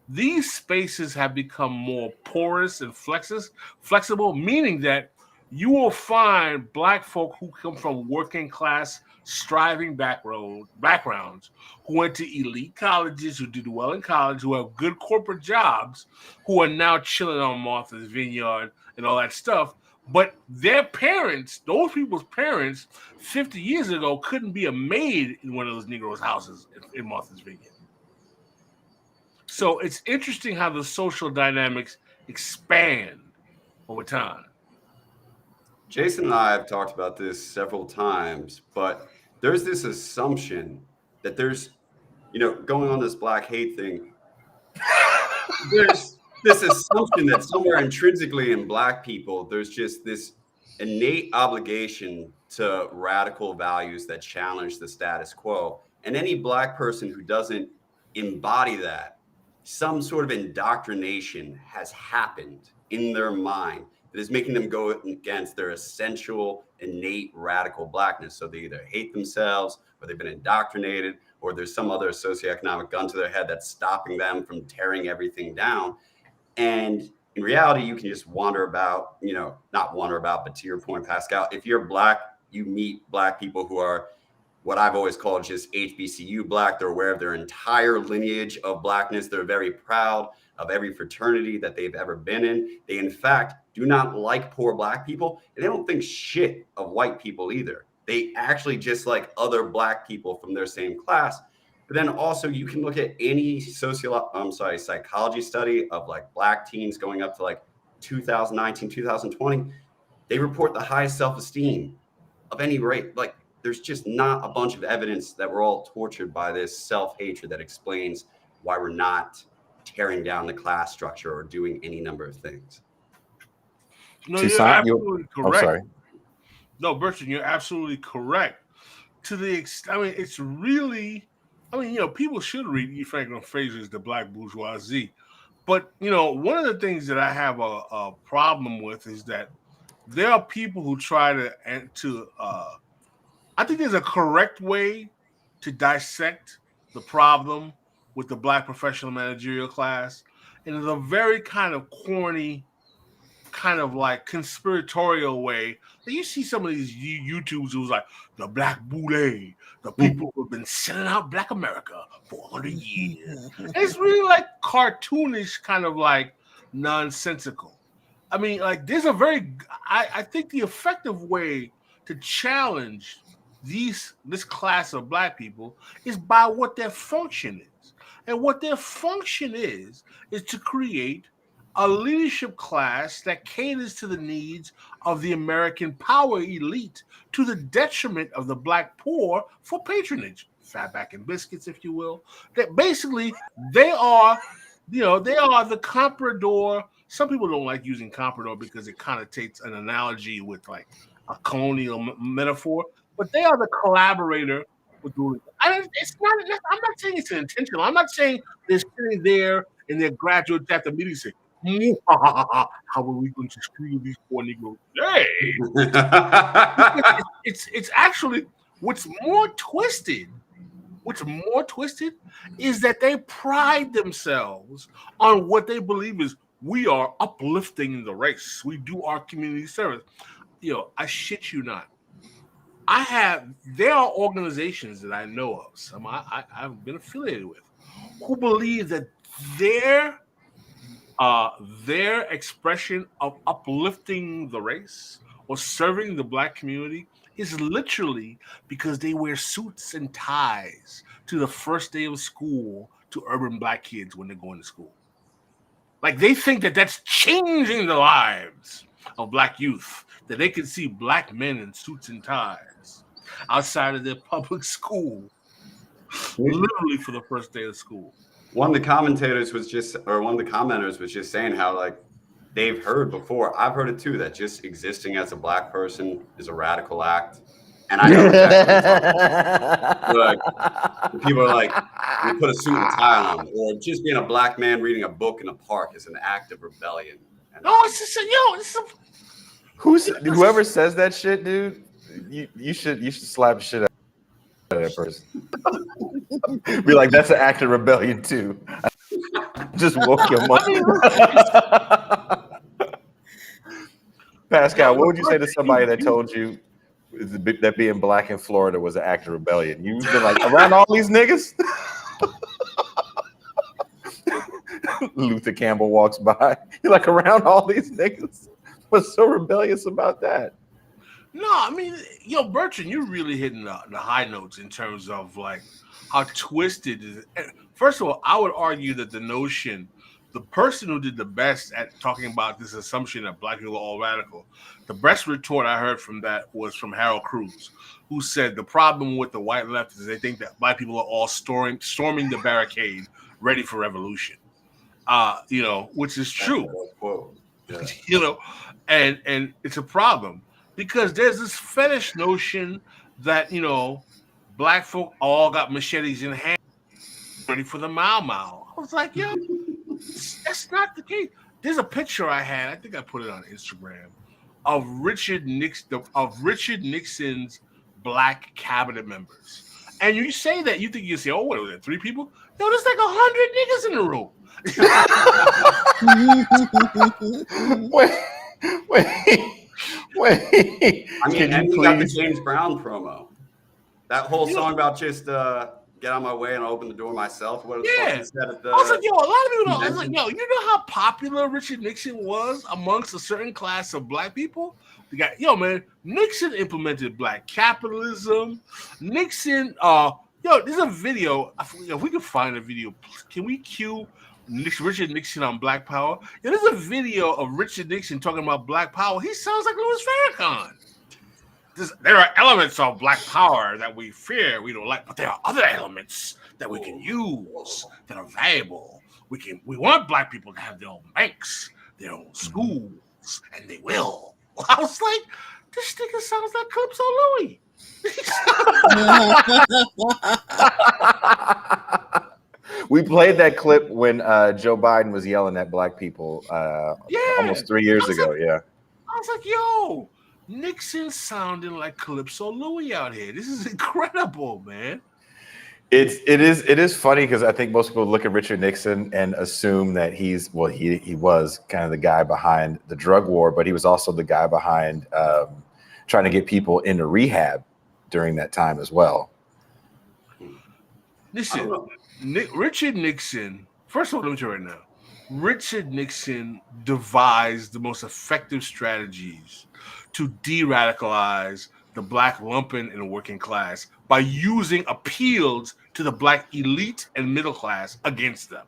these spaces have become more porous and flexible, meaning that you will find black folk who come from working class, striving backgrounds, who went to elite colleges, who did well in college, who have good corporate jobs, who are now chilling on Martha's Vineyard and all that stuff. But their parents, those people's parents, 50 years ago, couldn't be a maid in one of those Negroes' houses in Martha's Vineyard. So it's interesting how the social dynamics expand over time. Jason and I have talked about this several times, but there's this assumption that there's, going on this black hate thing, there's this assumption that somewhere intrinsically in black people, there's just this innate obligation to radical values that challenge the status quo. And any black person who doesn't embody that, some sort of indoctrination has happened in their mind that is making them go against their essential, innate, radical blackness. So they either hate themselves, or they've been indoctrinated, or there's some other socioeconomic gun to their head that's stopping them from tearing everything down. And in reality, you can just wander about, not wander about, but to your point, Pascal, if you're black, you meet black people who are what I've always called just HBCU black. They're aware of their entire lineage of blackness. They're very proud of every fraternity that they've ever been in. They, in fact, do not like poor black people, and they don't think shit of white people either. They actually just like other black people from their same class. But then also you can look at any psychology study of like Black teens going up to like 2019, 2020. They report the highest self-esteem of any rate. Like there's just not a bunch of evidence that we're all tortured by this self-hatred that explains why we're not tearing down the class structure or doing any number of things. No, Toussaint, you're absolutely I'm correct. sorry. No, Bertrand, you're absolutely correct. To the extent, I mean, it's really, I mean, you know, people should read E. Franklin Fraser's The Black Bourgeoisie. But, you know, one of the things that I have a problem with is that there are people who try to I think there's a correct way to dissect the problem with the Black professional managerial class. And there's a very kind of corny, kind of like conspiratorial way that you see some of these YouTubes who's like the Black Boule, the people who have been selling out Black America for 100 years. And it's really like cartoonish, kind of like nonsensical. I mean, like there's a I think the effective way to challenge this class of Black people is by what their function is. And what their function is to create a leadership class that caters to the needs of the American power elite to the detriment of the Black poor for patronage, fatback and biscuits, if you will. That basically they are, you know, they are the comprador. Some people don't like using comprador because it connotates an analogy with like a colonial metaphor, but they are the collaborator with doing it. It's not. I'm not saying it's intentional. I'm not saying they're sitting there in their graduate chapter meeting saying, how are we going to screw these poor Negroes? Hey, it's actually what's more twisted. What's more twisted is that they pride themselves on what they believe is we are uplifting the race. We do our community service. You know, I shit you not. There are organizations that I know of, some I've been affiliated with, who believe that their expression of uplifting the race or serving the Black community is literally because they wear suits and ties to the first day of school to urban Black kids when they're going to school. Like they think that that's changing the lives of Black youth, that they can see Black men in suits and ties outside of their public school, literally for the first day of school. One of the commenters was just saying how like they've heard before. I've heard it too, that just existing as a Black person is a radical act. And I know exactly like people are like, we put a suit and tie on, or just being a Black man reading a book in a park is an act of rebellion. And whoever says that shit, dude, you should slap the shit out of that person. Be like, that's an act of rebellion too. Just woke him up. Pascal, what would you say to somebody that told you that being Black in Florida was an act of rebellion? You've been like, around all these niggas? Luther Campbell walks by. You're like, around all these niggas? What's so rebellious about that? No, I mean, Bertrand, you're really hitting the high notes in terms of like how twisted it is. First of all, I would argue that the person who did the best at talking about this assumption that Black people are all radical, the best retort I heard from that was from Harold Cruz, who said the problem with the white left is they think that Black people are all storming the barricade, ready for revolution. Which is true. Yeah. And it's a problem because there's this fetish notion that Black folk all got machetes in hand, ready for the Mau Mau. I was like, that's not the case. There's a picture I had. I think I put it on Instagram of Richard Nixon's Black cabinet members. And you say that, you think you say, oh, what was it, 3 people? No, there's like 100 niggas in the room. Wait. I mean, and you got the James Brown promo. That whole song about just get on my way and I'll open the door myself. What I was like, a lot of people know. I was like, you know how popular Richard Nixon was amongst a certain class of Black people? The guy, Nixon implemented Black capitalism. Nixon, Yo, there's a video. If we can find a video, can we cue Richard Nixon on Black Power? Yeah, there's a video of Richard Nixon talking about Black Power. He sounds like Louis Farrakhan. There are elements of Black Power that we fear, we don't like, but there are other elements that we can use that are valuable. We want Black people to have their own banks, their own schools, and they will. I was like, this nigga sounds like Calypso Louis. We played that clip when Joe Biden was yelling at Black people almost 3 years ago. Yeah. I was like, yo, Nixon sounding like Calypso Louis out here. This is incredible, man. It is funny because I think most people look at Richard Nixon and assume that he was kind of the guy behind the drug war, but he was also the guy behind trying to get people into rehab during that time as well. Listen, Richard Nixon, first of all, let me tell you right now, Richard Nixon devised the most effective strategies to de-radicalize the Black lumpen and working class by using appeals to the Black elite and middle class against them.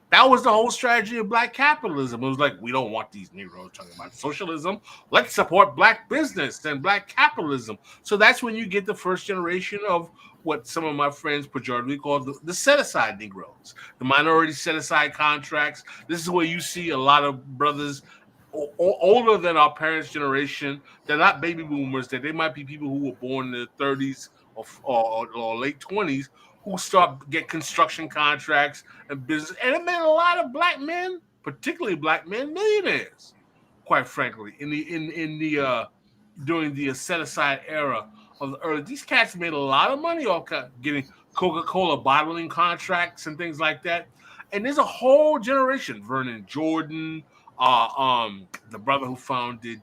That was the whole strategy of Black capitalism. It was like, we don't want these Negroes talking about socialism. Let's support Black business and Black capitalism. So that's when you get the first generation of what some of my friends pejoratively call the set-aside Negroes, the minority set-aside contracts. This is where you see a lot of brothers older than our parents' generation. They're not baby boomers. That they might be people who were born in the 30s or late 20s who get construction contracts and business. And it made a lot of Black men, particularly Black men, millionaires, quite frankly, during the set-aside era of the early. These cats made a lot of money off getting Coca-Cola bottling contracts and things like that. And there's a whole generation, Vernon Jordan, the brother who founded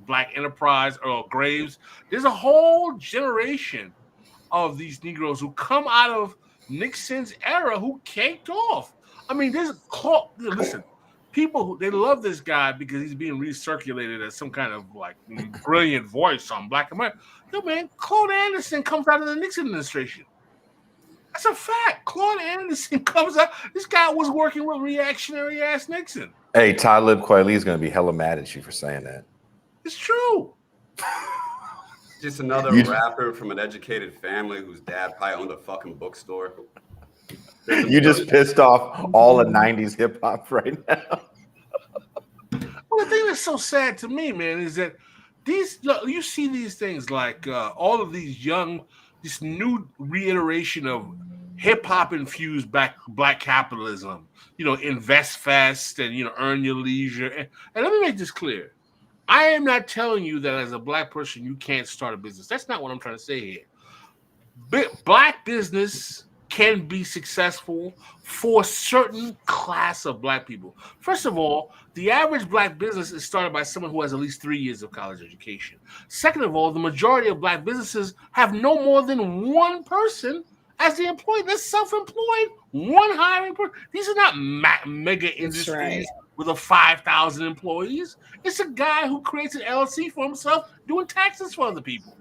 Black Enterprise, Earl Graves. There's a whole generation of these Negroes who come out of Nixon's era who caked off. I mean, listen, people they love this guy because he's being recirculated as some kind of like brilliant voice on Black America. Yo, man, Claude Anderson comes out of the Nixon administration. That's a fact. Claude Anderson comes out. This guy was working with reactionary ass Nixon. Hey, Talib Kweli is going to be hella mad at you for saying that. It's true. Just another rapper from an educated family whose dad probably owned a fucking bookstore. You just pissed off all the 90s hip hop right now. Well, the thing that's so sad to me, man, is that you see these things like all of this new reiteration of hip hop infused Black capitalism, invest fast and, earn your leisure. And let me make this clear. I am not telling you that as a Black person, you can't start a business. That's not what I'm trying to say here. Black business can be successful for a certain class of Black people. First of all, the average Black business is started by someone who has at least 3 years of college education. Second of all, the majority of Black businesses have no more than one person as the employee. They're self-employed, one hiring person. These are not mega industries with 5,000 employees. It's a guy who creates an LLC for himself doing taxes for other people.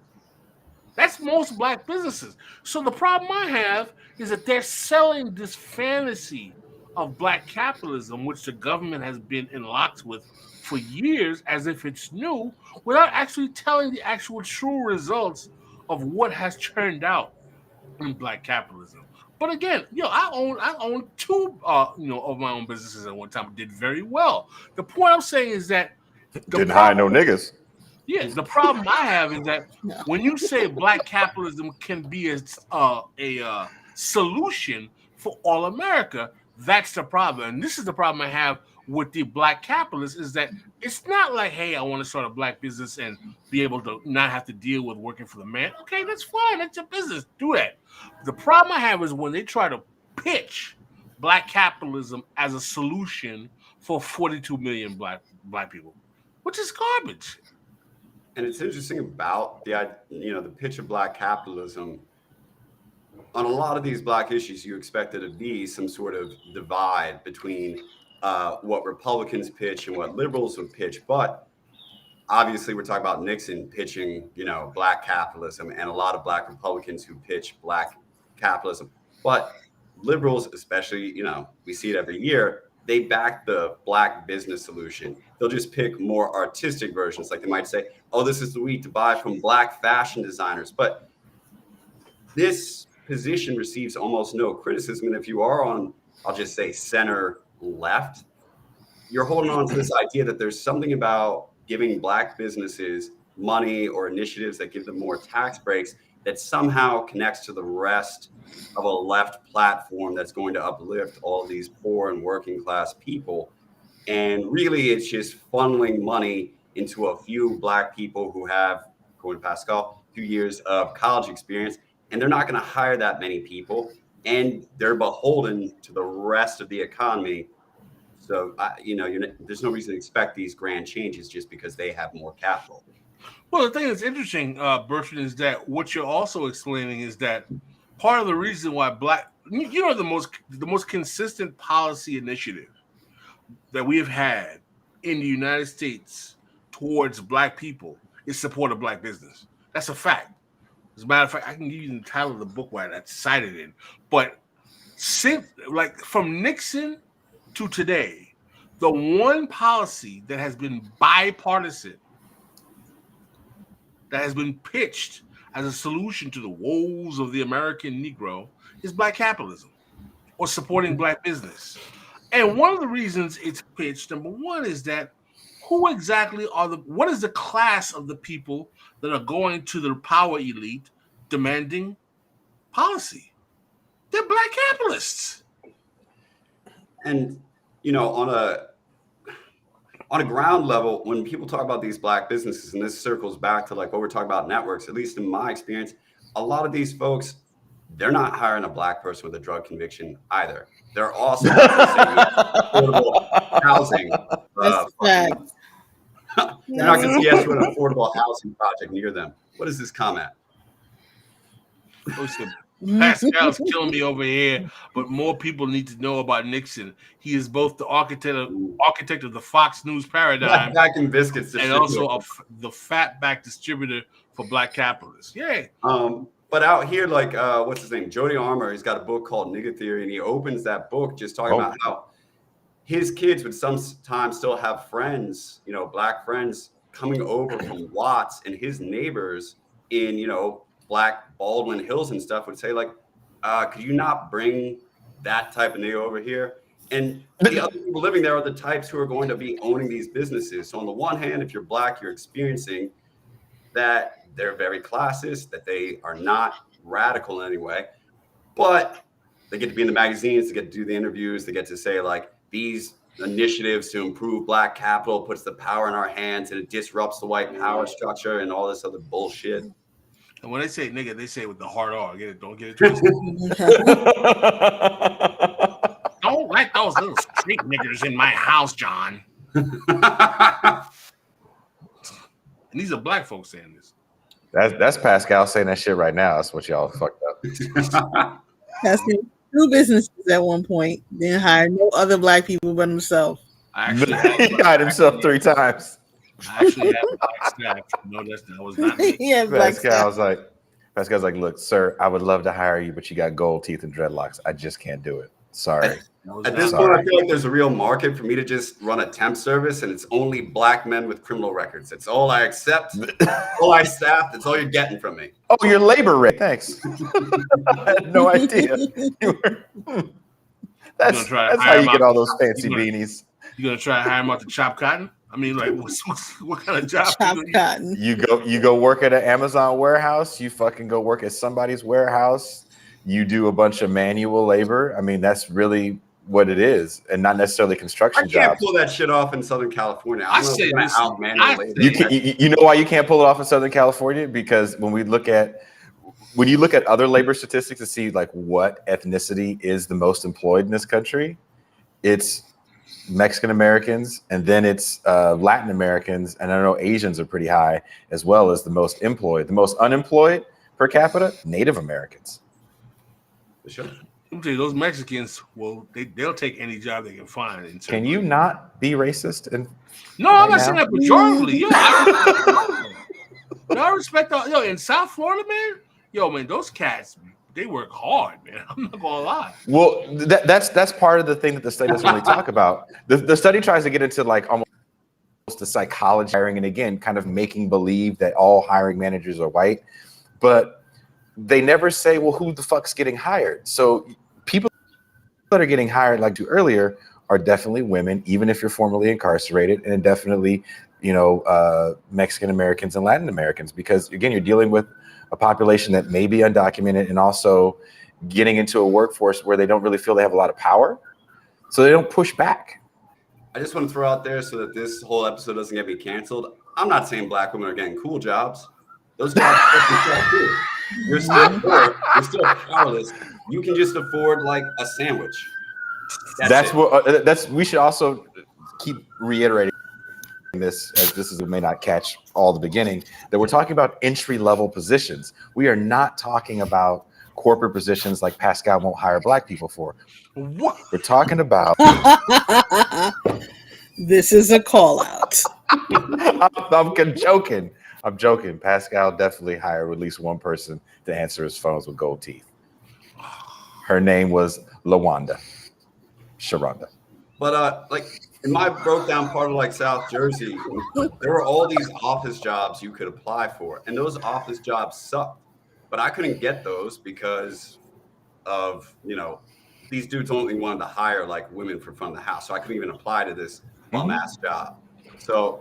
That's most Black businesses. So the problem I have is that they're selling this fantasy of Black capitalism, which the government has been in locks with for years as if it's new, without actually telling the actual true results of what has turned out in Black capitalism. But again, I own two of my own businesses at one time. Did very well. The point I'm saying is that didn't hire no niggas. Yeah, the problem I have is that when you say Black capitalism can be a solution for all America, that's the problem. And this is the problem I have with the Black capitalists, is that it's not like, hey, I want to start a Black business and be able to not have to deal with working for the man. Okay, that's fine. That's your business. Do that. The problem I have is when they try to pitch Black capitalism as a solution for 42 million black people, which is garbage. And it's interesting about the pitch of Black capitalism. On a lot of these Black issues, you expect there to be some sort of divide between what Republicans pitch and what liberals would pitch. But obviously, we're talking about Nixon pitching, Black capitalism, and a lot of Black Republicans who pitch Black capitalism. But liberals, especially, we see it every year, they back the black business solution. They'll just pick more artistic versions. Like they might say, oh, this is the week to buy from black fashion designers. But this position receives almost no criticism. And if you are on, I'll just say center left, you're holding on to this idea that there's something about giving black businesses money or initiatives that give them more tax breaks that somehow connects to the rest of a left platform that's going to uplift all these poor and working class people. And really, it's just funneling money into a few black people who have, according to Pascal, a few years of college experience. And they're not going to hire that many people. And they're beholden to the rest of the economy. So, there's no reason to expect these grand changes just because they have more capital. Well, the thing that's interesting, Bertrand, is that what you're also explaining is that part of the reason why the most consistent policy initiative that we have had in the United States towards black people is support of black business. That's a fact. As a matter of fact, I can give you the title of the book where that's cited in. But from Nixon to today, the one policy that has been bipartisan, that has been pitched as a solution to the woes of the American Negro, is black capitalism or supporting black business. And one of the reasons it's pitched, number one, is that what is the class of the people that are going to the power elite demanding policy? They're black capitalists. And, on a ground level, when people talk about these black businesses, and this circles back to like what we're talking about networks, at least in my experience, a lot of these folks, they're not hiring a black person with a drug conviction either. They're also affordable housing. They're not going to see yes to an affordable housing project near them. What is this comment? Pascal's killing me over here, but more people need to know about Nixon. He is both the architect of the Fox News paradigm and biscuits, and also the fatback distributor for black capitalists. Yay! But out here, like what's his name, Jody Armour, he's got a book called Nigga Theory, and he opens that book just talking about how his kids would sometimes still have friends, black friends coming over from Watts, and his neighbors in Black Baldwin Hills and stuff would say like, could you not bring that type of nigga over here? And the other people living there are the types who are going to be owning these businesses. So on the one hand, if you're black, you're experiencing that they're very classist, that they are not radical in any way, but they get to be in the magazines, they get to do the interviews, they get to say like these initiatives to improve black capital puts the power in our hands and it disrupts the white power structure and all this other bullshit. And when they say nigga, they say it with the hard R. Don't get it twisted. Don't let those little street niggers in my house, John. And these are black folks saying this. That's Pascal saying that shit right now. That's what y'all fucked up. Has two businesses at one point, then hired no other black people but himself. He hired himself 3 times. I actually have black staff. No, that was not me. Pascal's like, look, sir, I would love to hire you, but you got gold teeth and dreadlocks. I just can't do it. Sorry. At this point, I feel like there's a real market for me to just run a temp service, and it's only black men with criminal records. It's all I accept, all I staff. That's all you're getting from me. Oh, your labor rate. Thanks. I had no idea. That's how you get all those fancy beanies. You gonna try to hire him out to chop cotton? I mean, like, what kind of job? Chop cotton. You go work at an Amazon warehouse. You fucking go work at somebody's warehouse. You do a bunch of manual labor. I mean, that's really what it is, and not necessarily construction jobs. I can't pull that shit off in Southern California. I say this. You know why you can't pull it off in Southern California? Because when you look at other labor statistics to see like what ethnicity is the most employed in this country, it's Mexican Americans, and then it's Latin Americans, and I know Asians are pretty high as well as the most employed. The most unemployed per capita, Native Americans. For sure. I'm tell you, those Mexicans, well, they'll take any job they can find. Can you not be racist? No, I'm not saying that pejoratively. I respect all. In South Florida, man, those cats, they work hard, man. I'm not gonna lie. Well, that's part of the thing that the study doesn't really talk about. The study tries to get into like almost the psychology of hiring, and again, kind of making believe that all hiring managers are white, but they never say, well, who the fuck's getting hired? So people that are getting hired, like to earlier, are definitely women, even if you're formerly incarcerated, and definitely, Mexican Americans and Latin Americans, because again, you're dealing with a population that may be undocumented and also getting into a workforce where they don't really feel they have a lot of power, so they don't push back. I just want to throw out there so that this whole episode doesn't get me canceled. I'm not saying black women are getting cool jobs. Those jobs are cool. You're still poor. You're still powerless. You can just afford like a sandwich. That's what. We should also keep reiterating this, as this is, we may not catch all the beginning, that we're talking about entry-level positions. We are not talking about corporate positions like Pascal won't hire black people for. What? We're talking about This is a call out. I'm joking. I'm joking. Pascal definitely hired at least one person to answer his phones with gold teeth. Her name was LaWanda Sharonda. But like in my broke down part of like South Jersey, there were all these office jobs you could apply for, and those office jobs sucked. But I couldn't get those because of, these dudes only wanted to hire like women for front of the house, so I couldn't even apply to this bum ass job. So,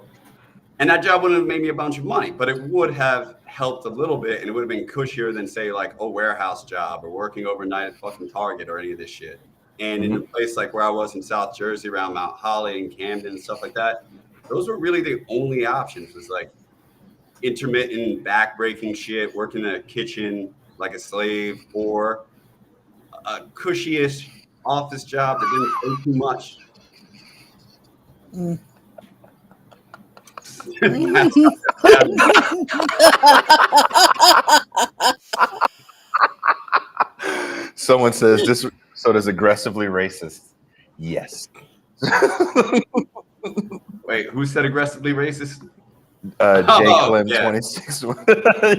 and that job wouldn't have made me a bunch of money, but it would have helped a little bit, and it would have been cushier than say like a warehouse job or working overnight at fucking Target or any of this shit. And in a place like where I was in South Jersey, around Mount Holly and Camden and stuff like that, those were really the only options. Was like intermittent back-breaking shit, working in a kitchen like a slave, or a cushy-ish office job that didn't pay too much. Someone says this episode is aggressively racist. Yes. Wait, who said aggressively racist? J. Clem yeah. 26.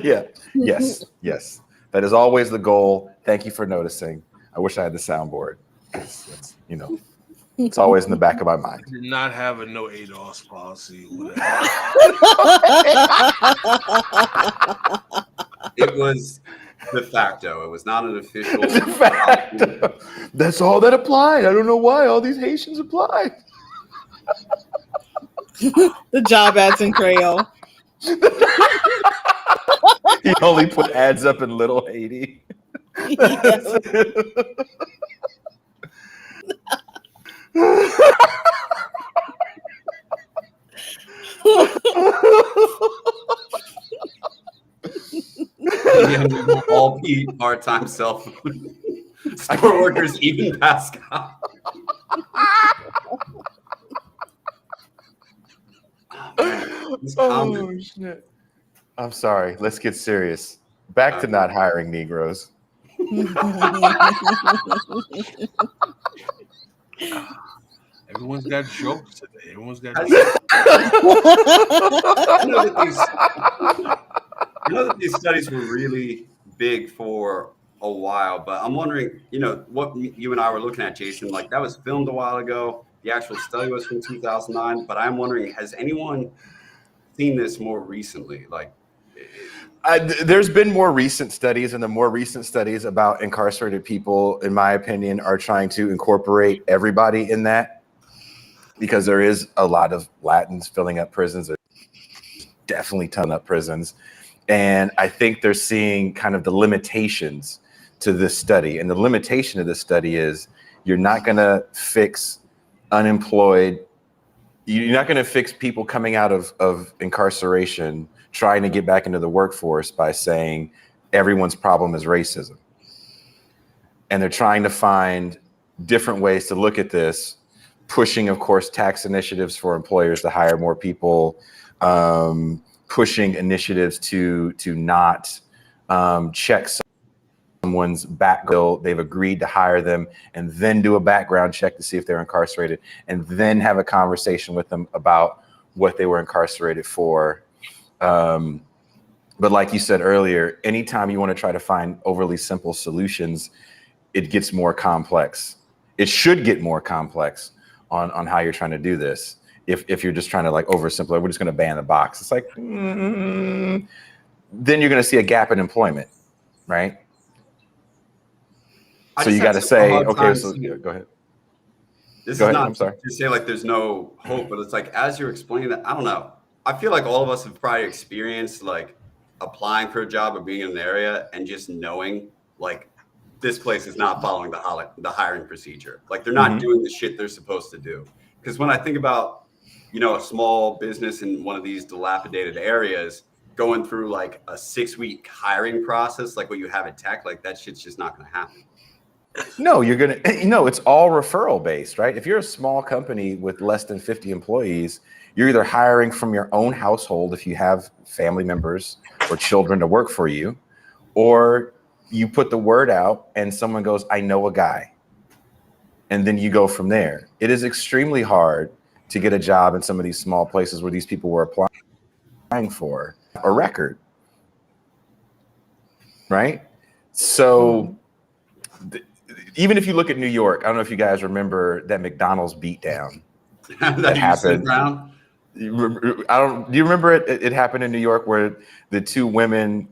Yeah. Yes. That is always the goal. Thank you for noticing. I wish I had the soundboard. It's always in the back of my mind. I did not have a no ADOS policy. It was de facto. It was not an official. De facto. That's all that applied. I don't know why all these Haitians applied. The job ads in Creole. He only put ads up in Little Haiti. All part-time cell phone store workers, even Pascal. Oh shit! I'm sorry. Let's get serious. Back to not hiring Negroes. Everyone's got jokes today. Everyone's got jokes. I know that these studies were really big for a while, but I'm wondering, what you and I were looking at, Jason, like that was filmed a while ago. The actual study was from 2009, but I'm wondering, has anyone seen this more recently? Like, there's been more recent studies, and the more recent studies about incarcerated people, in my opinion, are trying to incorporate everybody in that, because there is a lot of Latins filling up prisons. There's definitely ton up prisons. And I think they're seeing kind of the limitations to this study. And the limitation of this study is you're not going to fix unemployed. You're not going to fix people coming out of incarceration trying to get back into the workforce by saying everyone's problem is racism. And they're trying to find different ways to look at this, pushing, of course, tax initiatives for employers to hire more people, pushing initiatives to not check someone's background. They've agreed to hire them and then do a background check to see if they're incarcerated, and then have a conversation with them about what they were incarcerated for. But like you said earlier, anytime you want to try to find overly simple solutions, it gets more complex. It should get more complex on how you're trying to do this. If you're just trying to like oversimplify, we're just going to ban the box. It's like, then you're going to see a gap in employment, right? So you got to say, okay, so go ahead. This Go is ahead, not I'm sorry. to say like there's no hope, but it's like as you're explaining that, I don't know. I feel like all of us have probably experienced like applying for a job or being in an area and just knowing like this place is not following the hiring procedure. Like they're not doing the shit they're supposed to do. Because when I think about, you know, a small business in one of these dilapidated areas going through like a 6-week hiring process, like what you have at tech, like that shit's just not going to happen. No, you're going to, it's all referral based, right? If you're a small company with less than 50 employees, you're either hiring from your own household if you have family members or children to work for you, or you put the word out and someone goes, I know a guy. And then you go from there. It is extremely hard to get a job in some of these small places where these people were applying for a record, right? So even if you look at New York, I don't know if you guys remember that McDonald's beatdown that happened. Do you remember it? It happened in New York where the two women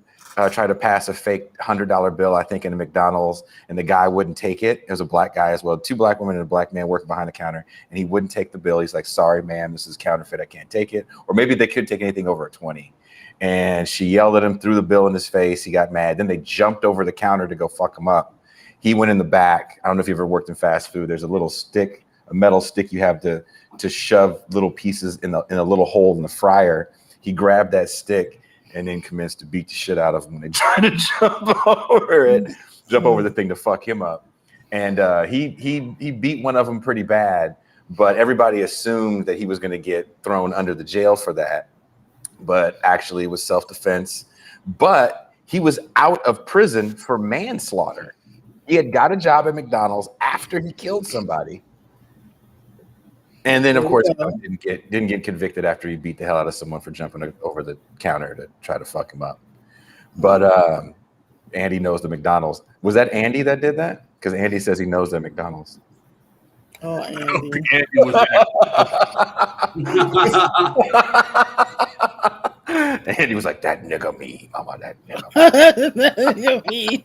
tried to pass a fake $100 bill, I think, in a McDonald's, and the guy wouldn't take it. It was a black guy as well. 2 black women and a black man working behind the counter, and he wouldn't take the bill. He's like, sorry, ma'am, this is counterfeit. I can't take it. Or maybe they couldn't take anything over a 20. And she yelled at him, threw the bill in his face. He got mad. Then they jumped over the counter to go fuck him up. He went in the back. I don't know if you've ever worked in fast food. There's a little stick, a metal stick you have to shove little pieces in a little hole in the fryer. He grabbed that stick and then commenced to beat the shit out of him when they tried to jump over the thing to fuck him up. And he beat one of them pretty bad, but everybody assumed that he was going to get thrown under the jail for that. But actually it was self-defense. But he was out of prison for manslaughter. He had got a job at McDonald's after he killed somebody. And then, of course, didn't get convicted after he beat the hell out of someone for jumping over the counter to try to fuck him up. But Andy knows the McDonald's. Was that Andy that did that? Because Andy says he knows the McDonald's. Oh, Andy. Andy was that. Andy was like, that nigga me, mama, that nigga Me.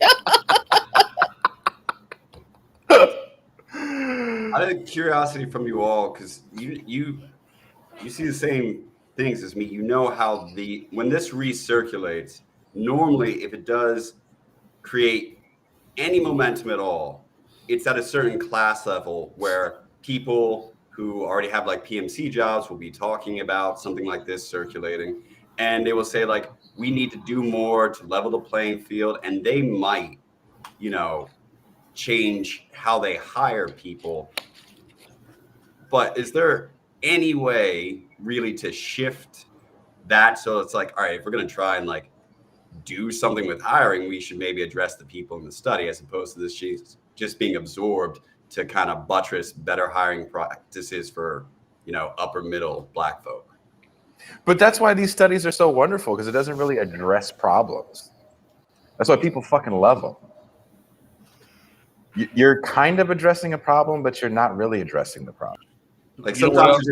I had curiosity from you all because you see the same things as me. You know how when this recirculates, normally if it does create any momentum at all, it's at a certain class level where people who already have like PMC jobs will be talking about something like this circulating, and they will say like, we need to do more to level the playing field, and they might, change how they hire people. But is there any way really to shift that so it's like, all right, if we're going to try and like do something with hiring, we should maybe address the people in the study as opposed to this just being absorbed to kind of buttress better hiring practices for upper middle black folk? But that's why these studies are so wonderful, because it doesn't really address problems. That's why people fucking love them. You're kind of addressing a problem, but you're not really addressing the problem. Like sometimes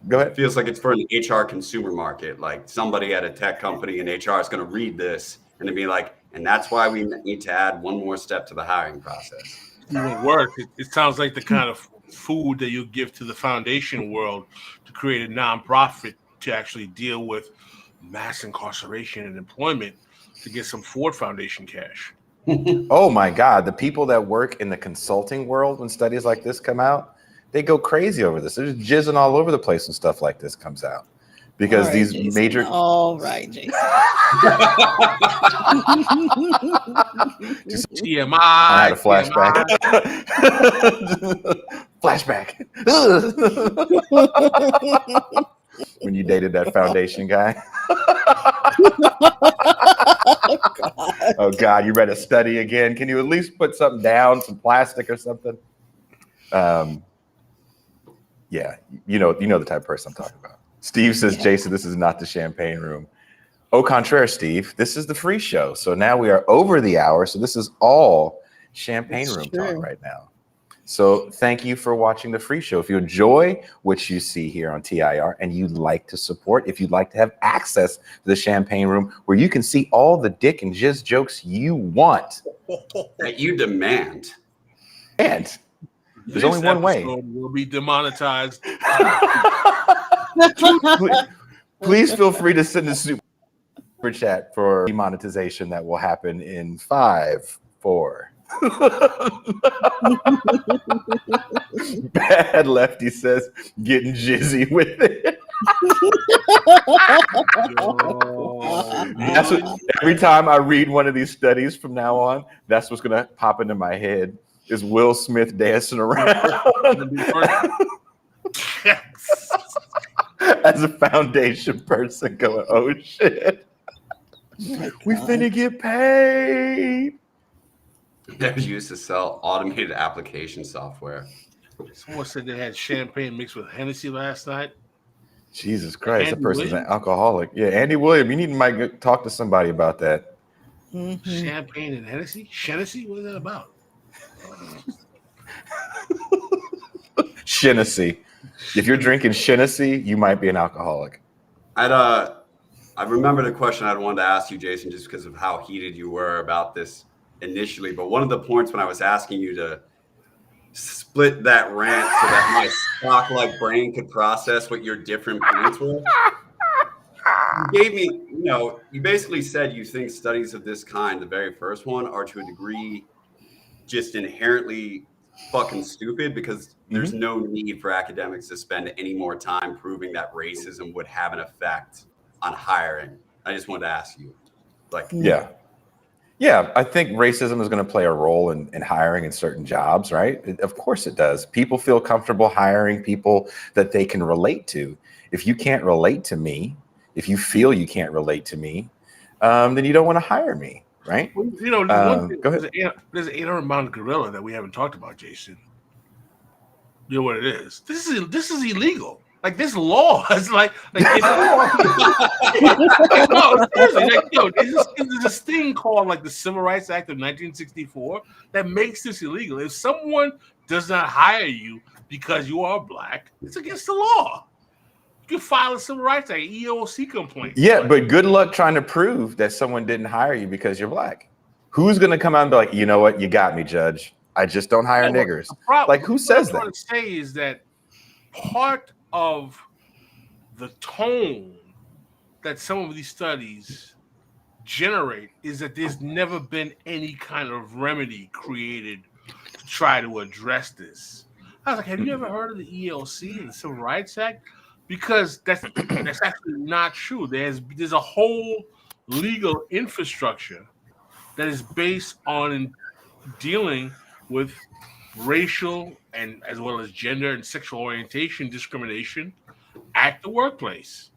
go ahead. It feels like it's for an HR consumer market. Like somebody at a tech company in HR is going to read this and be like, and that's why we need to add one more step to the hiring process. Even worse, it sounds like the kind of food that you give to the foundation world to create a nonprofit to actually deal with mass incarceration and employment to get some Ford Foundation cash. Oh my God, the people that work in the consulting world when studies like this come out, they go crazy over this. They're just jizzing all over the place when stuff like this comes out. Because these Jason. major... All right, Jason. TMI. I had a flashback. Flashback. When you dated that foundation guy. Oh God, you read a study again? Can you at least put something down, some plastic or something? Yeah, you know the type of person I'm talking about. Steve says, Jason, this is not the champagne room. Au contraire, Steve, this is the free show. So now we are over the hour. So this is all champagne room talk right now. So thank you for watching the free show. If you enjoy what you see here on TIR and you'd like to support, if you'd like to have access to the champagne room where you can see all the dick and jizz jokes you want. That you demand. And there's only one way. Will be demonetized. Please feel free to send a super chat for demonetization that will happen in 5, 4. Bad Lefty says, getting jizzy with it. That's what, every time I read one of these studies from now on, that's what's going to pop into my head is Will Smith dancing around as a foundation person going, oh shit, we finna get paid. They're used to sell automated application software. Someone said they had champagne mixed with Hennessy last night. Jesus Christ, that person's an alcoholic. Yeah, Andy William, you need to talk to somebody about that. Champagne and Hennessy? Hennessy? What is that about? Hennessy. If you're drinking Hennessy, you might be an alcoholic. I remember the question I wanted to ask you, Jason, just because of how heated you were about this initially. But one of the points when I was asking you to split that rant so that my stock-like brain could process what your different points were, you gave me, you basically said you think studies of this kind, the very first one, are to a degree just inherently fucking stupid because there's no need for academics to spend any more time proving that racism would have an effect on hiring. I just wanted to ask you, Yeah, I think racism is going to play a role in hiring in certain jobs, right? Of course it does. People feel comfortable hiring people that they can relate to. If you can't relate to me, if you feel you can't relate to me, then you don't want to hire me, right? Well, one thing, go ahead. There's an 800-pound gorilla that we haven't talked about, Jason. You know what it is? This is illegal. Like this law is like no, seriously, there's this thing called like the Civil Rights Act of 1964 that makes this illegal. If someone does not hire you because you are black, it's against the law. You can file a Civil Rights Act EEOC complaint. Yeah, but good luck trying to prove that someone didn't hire you because you're black. Who's going to come out and be like, you know what, you got me, Judge. I just don't hire niggers. Like, who says that? What I'm trying to say is that part of the tone that some of these studies generate is that there's never been any kind of remedy created to try to address this. I was like, have you ever heard of the EEOC, the Civil Rights Act? Because that's actually not true. There's a whole legal infrastructure that is based on dealing with racial and as well as gender and sexual orientation discrimination at the workplace.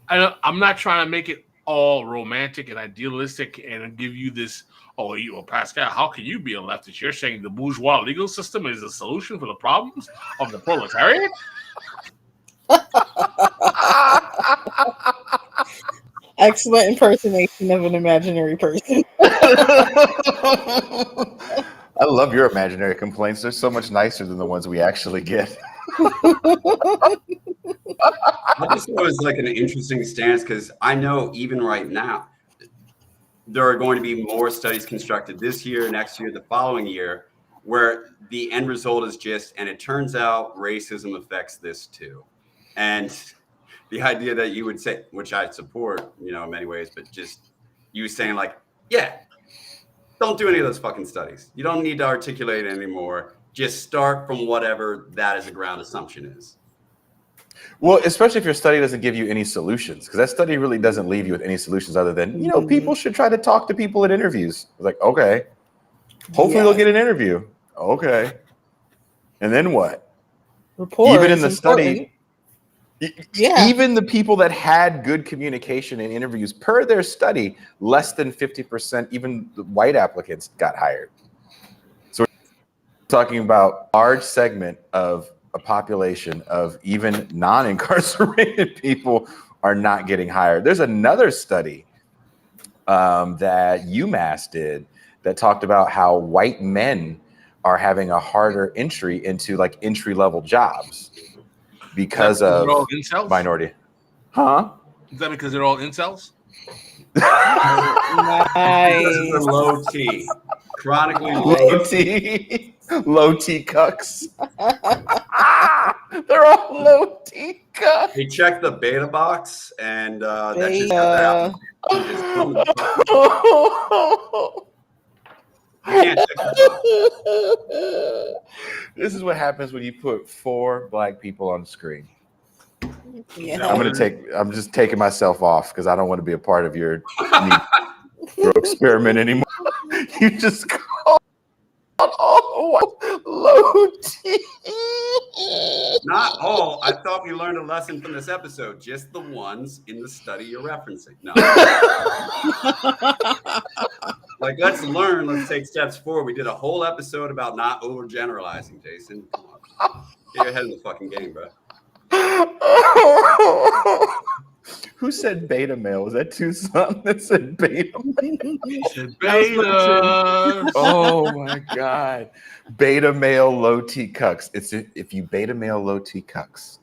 I'm not trying to make it all romantic and idealistic and give you this, Pascal, how can you be a leftist? You're saying the bourgeois legal system is a solution for the problems of the proletariat? Excellent impersonation of an imaginary person. I love your imaginary complaints. They're so much nicer than the ones we actually get. I just thought it was like an interesting stance because I know even right now, there are going to be more studies constructed this year, next year, the following year, where the end result is just, and it turns out racism affects this too. And the idea that you would say, which I support, in many ways, but just you saying like, yeah, don't do any of those fucking studies. You don't need to articulate it anymore. Just start from whatever that as a ground assumption is. Well, especially if your study doesn't give you any solutions, because that study really doesn't leave you with any solutions other than, people should try to talk to people at interviews. It's like, okay, hopefully they'll get an interview. Okay. And then what? Rapport even in the important. study, even the people that had good communication in interviews, per their study, less than 50%, even the white applicants got hired. So we're talking about a large segment of a population of even non-incarcerated people are not getting hired. There's another study that UMass did that talked about how white men are having a harder entry into like entry-level jobs because they're of all incels? minority. Huh? Is that because they're all incels? Because Nice. they're low T, chronically Low T, low T cucks. They're all low T cucks. They check the beta box, and that's just how they're out. Just come to the fuck. You can't check the box. This is what happens when you put 4 black people on the screen. Yeah. I'm just taking myself off because I don't want to be a part of your Negro experiment anymore. You just called all low T. Not all. I thought we learned a lesson from this episode. Just the ones in the study you're referencing. No. Like, let's learn. Let's take steps forward. We did a whole episode about not overgeneralizing, Jason. Come on. Get your head in the fucking game, bro. Who said beta male? Was that Tucson that said beta? Beta. Oh my god. Beta male low T cucks. It's if you beta male low T cucks.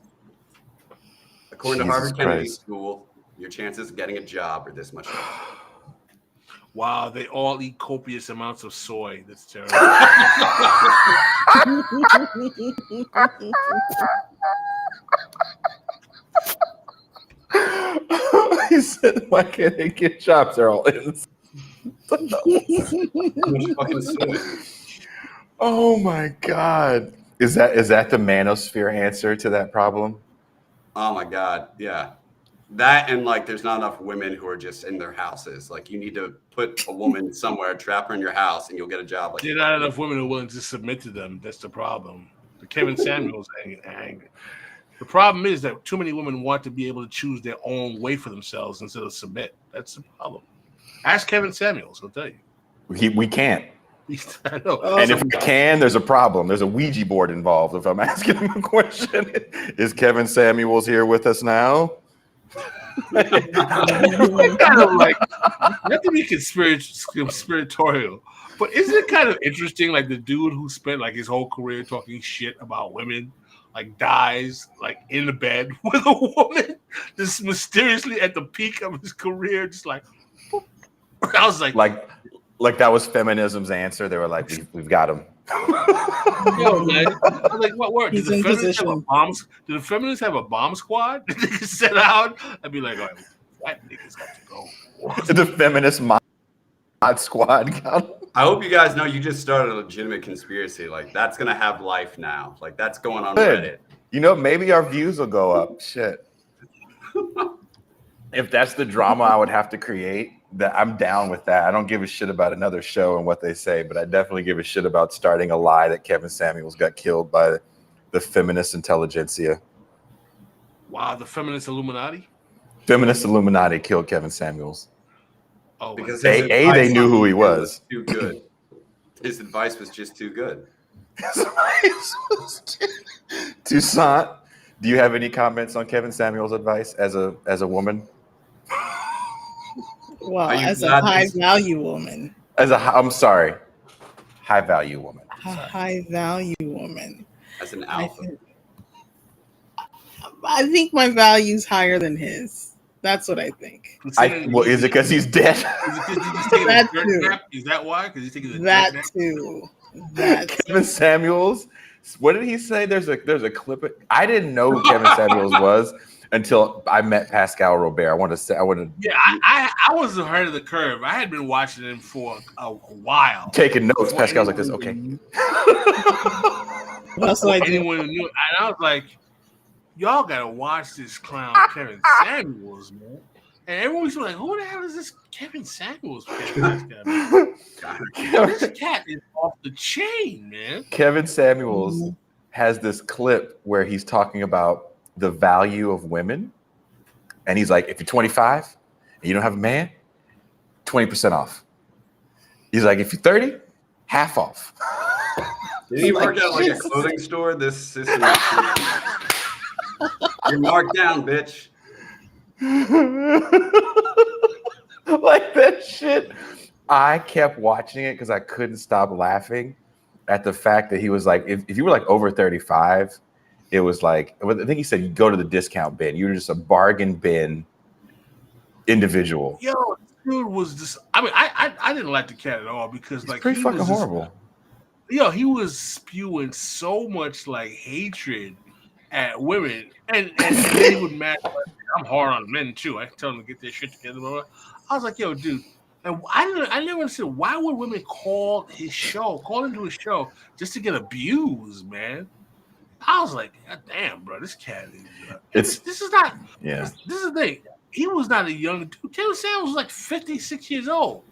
According to Jesus Harvard Kennedy Christ. School, your chances of getting a job are this much. Wow, they all eat copious amounts of soy. That's terrible. He said, why can't they get jobs? They're all in. Oh my god. Is that the manosphere answer to that problem? Oh my god, yeah. That and like there's not enough women who are just in their houses. Like you need to put a woman somewhere, trap her in your house, and you'll get a job. Like there's not enough women who are willing to submit to them. That's the problem. The Kevin Samuels hang. The problem is that too many women want to be able to choose their own way for themselves instead of submit. That's the problem. Ask Kevin Samuels, he'll tell you. We can't. I know. And if we can, there's a problem. There's a Ouija board involved. If I'm asking him a question, is Kevin Samuels here with us now? Kind of like, not to be conspiratorial, but isn't it kind of interesting? Like the dude who spent like his whole career talking shit about women, like dies like in the bed with a woman, just mysteriously at the peak of his career, just like. I was like that was feminism's answer. They were like, we've got him. Yo, man. I was like, what word? He's Did in the feminists have position. Did the feminists have a bomb squad? Did they set out? I'd be like, all right, white niggas got to go. The feminist mod squad got him. I hope you guys know you just started a legitimate conspiracy. Like that's gonna have life now. Like that's going on Good. Reddit. You know, maybe our views will go up. Shit. If that's the drama I would have to create, that I'm down with that. I don't give a shit about another show and what they say, but I definitely give a shit about starting a lie that Kevin Samuels got killed by the feminist intelligentsia. Wow, the feminist Illuminati? Feminist Illuminati killed Kevin Samuels. Oh, Because they knew who he was. Too good. His advice was just too good. Toussaint, do you have any comments on Kevin Samuels' advice as a woman? Well, Are you as a glad high this- value woman. I'm sorry, high value woman. A high value woman. As an alpha. I think my value's higher than his. That's what I think. Well, is it because he's dead? That too. Is that why? Because he's taking the That dirt nap? too. That Kevin Samuels. What did he say? There's a clip. I didn't know who Kevin Samuels was until I met Pascal Robert. I wanted. Yeah, I wasn't ahead of the curve. I had been watching him for a while. Taking notes. Pascal's like this. Okay. That's what I do. Anyone who knew, and I was like, y'all gotta watch this clown Kevin Samuels, man. And everyone was like, who the hell is this Kevin Samuels? This cat is off the chain, man. Kevin Samuels has this clip where he's talking about the value of women. And he's like, if you're 25 and you don't have a man, 20% off. He's like, if you're 30, half off. Did he work at like a clothing store? This is you're marked down, bitch. Like that shit. I kept watching it because I couldn't stop laughing at the fact that he was like, if you were like over 35, it was like, I think he said you go to the discount bin. You were just a bargain bin individual. Yo, this dude was just. I mean, I didn't like the cat at all because It's like pretty he fucking was just, horrible. yo, he was spewing so much like hatred at women, and then he would match. I'm hard on men too. I tell them to get their shit together. Blah, blah. I was like, yo, dude. And I never understood why would women call into his show just to get abused, man. I was like, God damn, bro, this cat is. This is not. Yeah. This is the thing. He was not a young dude. Taylor Sanders was like 56 years old,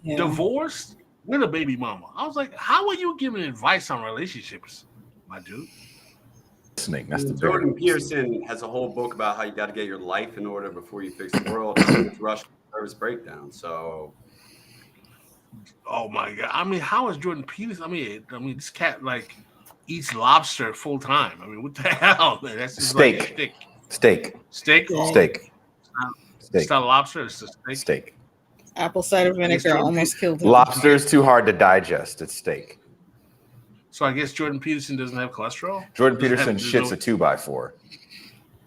divorced with a baby mama. I was like, how are you giving advice on relationships, my dude? Listening. That's the Jordan Peterson has a whole book about how you got to get your life in order before you fix the world. It's Rush nervous breakdown. So, oh my god! I mean, how is Jordan Peterson? I mean, this cat like eats lobster full time. I mean, what the hell, man? That's just steak. Like a stick. Steak. Steak. Steak. It's not lobster. It's a steak. Steak. Apple cider vinegar almost killed him. Lobster is too hard to digest. It's steak. So I guess Jordan Peterson doesn't have cholesterol. Jordan Peterson shits a 2x4.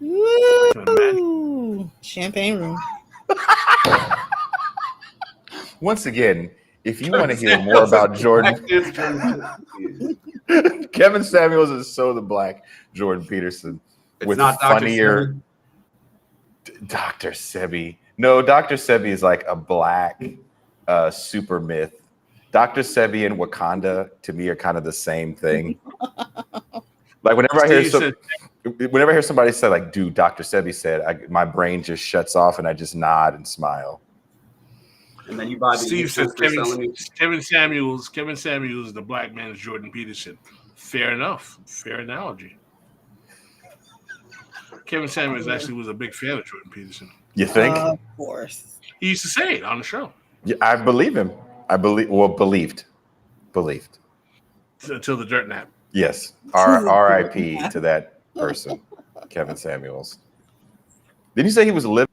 Woo! Champagne room. Once again, if you want to hear more about Jordan, Kevin Samuels is so the black Jordan Peterson with not funnier. Dr. Sebi. No, Dr. Sebi is like a black super myth. Dr. Sebi and Wakanda to me are kind of the same thing. Like whenever I hear somebody say like, "Dude, Dr. Sebi said," my brain just shuts off and I just nod and smile. And then you buy the Steve says Kevin Samuels, the black man's Jordan Peterson. Fair enough. Fair analogy. Kevin Samuels actually was a big fan of Jordan Peterson. You think? Of course. He used to say it on the show. Yeah, I believe him. Believed. Until the dirt nap. Yes. R.I.P. to that person, Kevin Samuels. Didn't you say he was living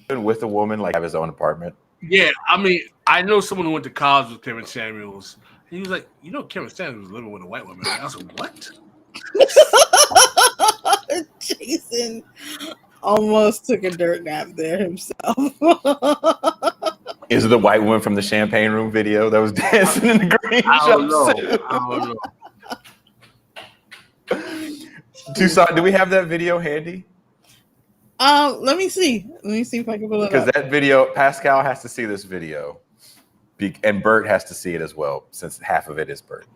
with a woman, like have his own apartment? Yeah, I mean, I know someone who went to college with Kevin Samuels. And he was like, Kevin Samuels was living with a white woman. I was like, what? Jason almost took a dirt nap there himself. Is it the white woman from the champagne room video that was dancing in the green jumpsuit? I don't know. Tucson, do we have that video handy? Let me see. Let me see if I can pull it up. Because that video, Pascal has to see this video, and Bert has to see it as well, since half of it is Bert.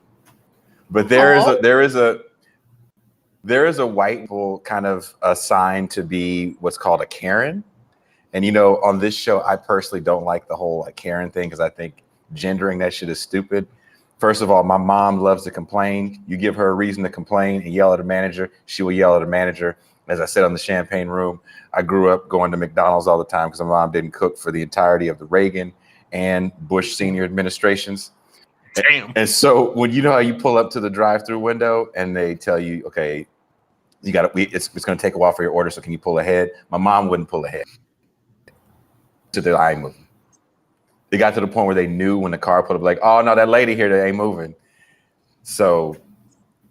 But there is a white people kind of assigned to be what's called a Karen. And, on this show, I personally don't like the whole like Karen thing because I think gendering that shit is stupid. First of all, my mom loves to complain. You give her a reason to complain and yell at a manager, she will yell at a manager. As I said on the champagne room, I grew up going to McDonald's all the time because my mom didn't cook for the entirety of the Reagan and Bush senior administrations. Damn. And so when how you pull up to the drive-through window and they tell you, okay, it's going to take a while for your order, so can you pull ahead? My mom wouldn't pull ahead. To the eye moving. They got to the point where they knew when the car pulled up, like, oh no, that lady here that ain't moving. So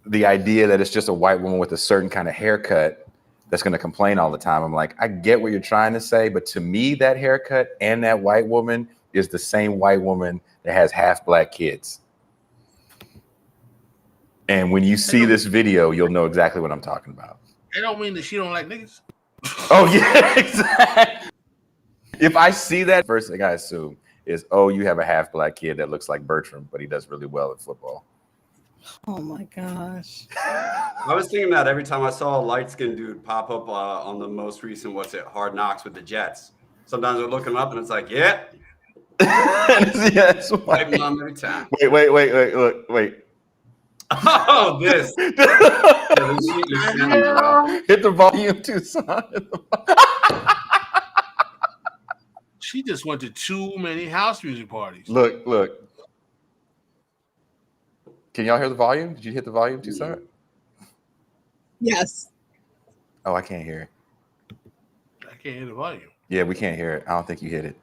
the idea that it's just a white woman with a certain kind of haircut that's going to complain all the time, I'm like, I get what you're trying to say, but to me, that haircut and that white woman is the same white woman that has half black kids. And when you see this video, you'll know exactly what I'm talking about. It don't mean that she don't like niggas. Oh yeah, exactly. If I see that, first thing I assume is, oh, you have a half black kid that looks like Bertrand, but he does really well at football. Oh my gosh. I was thinking that every time I saw a light-skinned dude pop up on the most recent, Hard Knocks with the Jets. Sometimes we're looking up and it's like, yeah. Yes. White mom every time. Wait. Oh, this. Hit the volume, Tucson. She just went to too many house music parties. Look. Can y'all hear the volume? Did you hit the volume, Tucson? Yes. Oh, I can't hear. can't hear the volume. Yeah, we can't hear it. I don't think you hit it.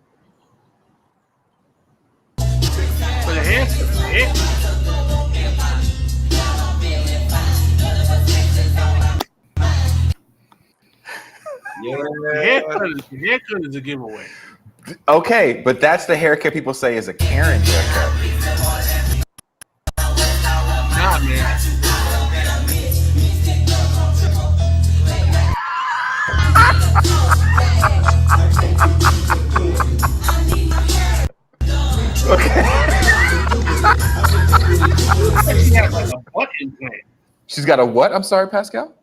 But the haircut. Yeah. The haircut is a giveaway. Okay, but that's the haircut people say is a Karen haircut. Nah, man. She has like a butt implant. She's got a what? I'm sorry, Pascal?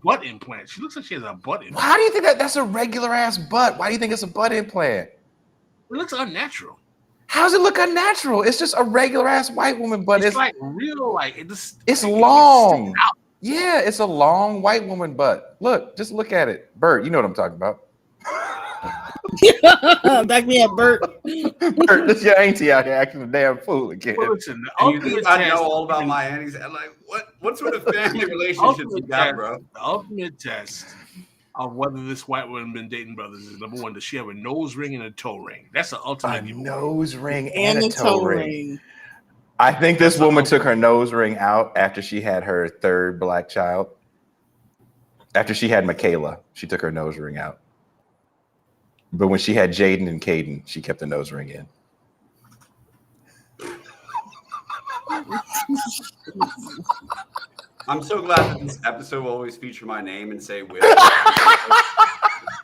Butt implant. She looks like she has a butt implant. How do you think that's a regular ass butt? Why do you think it's a butt implant? It looks unnatural. How does it look unnatural? It's just a regular ass white woman butt. It's like real, like it's long. Yeah, it's a long white woman butt. Look, just look at it. Bert, you know what I'm talking about. Back me up, Bert. Bert, this your auntie out here acting a damn fool again. Well, listen, You think I know all about my aunties? I'm like, what sort of family relationships you got, bro? The ultimate test of whether this white woman been dating brothers is number one, does she have a nose ring and a toe ring? That's the ultimate. A nose ring and a toe toe ring. ring. I think this woman took her nose ring out after she had her third black child. After she had Michaela, she took her nose ring out. But when she had Jaden and Caden, she kept the nose ring in. I'm so glad that this episode will always feature my name and say Will. And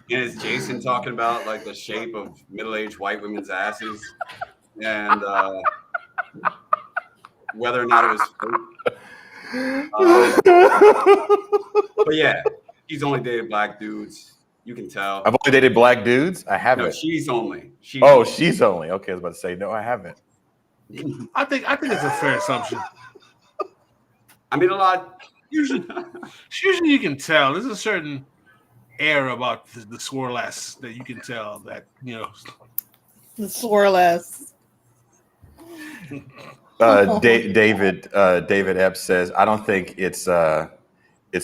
it's Jason talking about like the shape of middle-aged white women's asses and whether or not it was fake. But yeah, he's only dated black dudes. You can tell. I've only dated black dudes. I haven't. No, she's only. She's only. Okay, I was about to say no. I haven't. I think it's a fair assumption. I mean, a lot. Usually you can tell. There's a certain air about the swirl-ass that you can tell that, you know. The swirl-ass. David Epps says, I don't think it's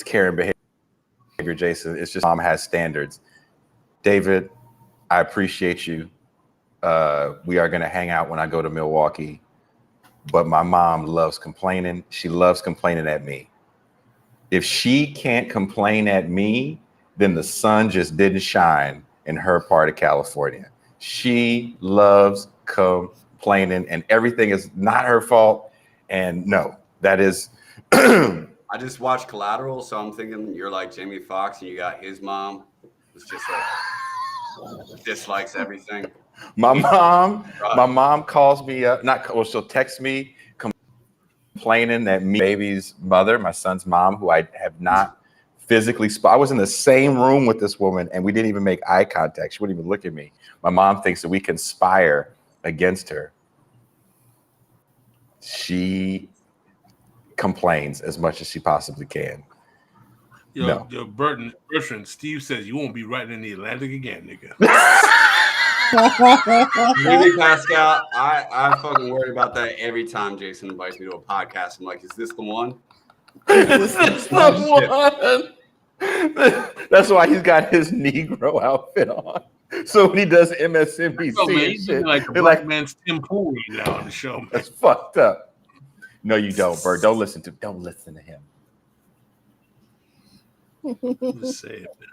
Karen behavior, Jason. It's just mom has standards. David, I appreciate you. We are going to hang out when I go to Milwaukee. But my mom loves complaining. She loves complaining at me. If she can't complain at me, then the sun just didn't shine in her part of California. She loves complaining, and everything is not her fault. And no, that is. I just watched Collateral, so I'm thinking you're like Jamie Foxx, and you got his mom. It's just like dislikes everything. My mom calls me up. She'll text me complaining that me, baby's mother, my son's mom, who I have not physically I was in the same room with this woman, and we didn't even make eye contact. She wouldn't even look at me. My mom thinks that we conspire against her. She complains as much as she possibly can. Yo, Bertrand, Steve says you won't be writing in the Atlantic again, nigga. Really, Pascal, I fucking worry about that every time Jason invites me to a podcast. I'm like, is this the one? Is this the one? That's why he's got his Negro outfit on. So when he does MSNBC and shit, like a black man's Tim Pool now on the show. Man. That's fucked up. No, you don't, Bert. Don't listen to him. Just say it, man.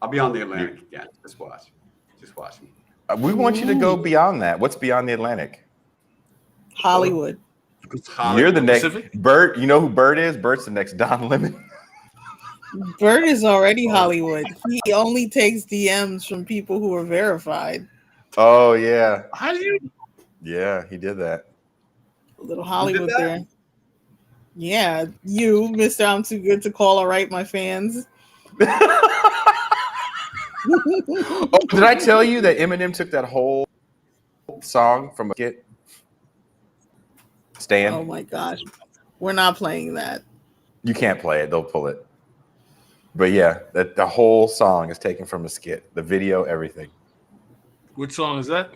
I'll be on the Atlantic again. Just watch me. We want you to go beyond that. What's beyond the Atlantic? Hollywood. You're the next Bert. You know who Bert is? Bert's the next Don Lemon. Bert is already Hollywood. He only takes DMs from people who are verified. Oh yeah. How do you? Yeah, he did that. A little Hollywood there. Yeah, you, Mr. I'm too good to call. All right, my fans. Oh, did I tell you that Eminem took that whole song from a skit? Stan? Oh my gosh. We're not playing that. You can't play it. They'll pull it. But yeah, the whole song is taken from a skit. The video, everything. Which song is that?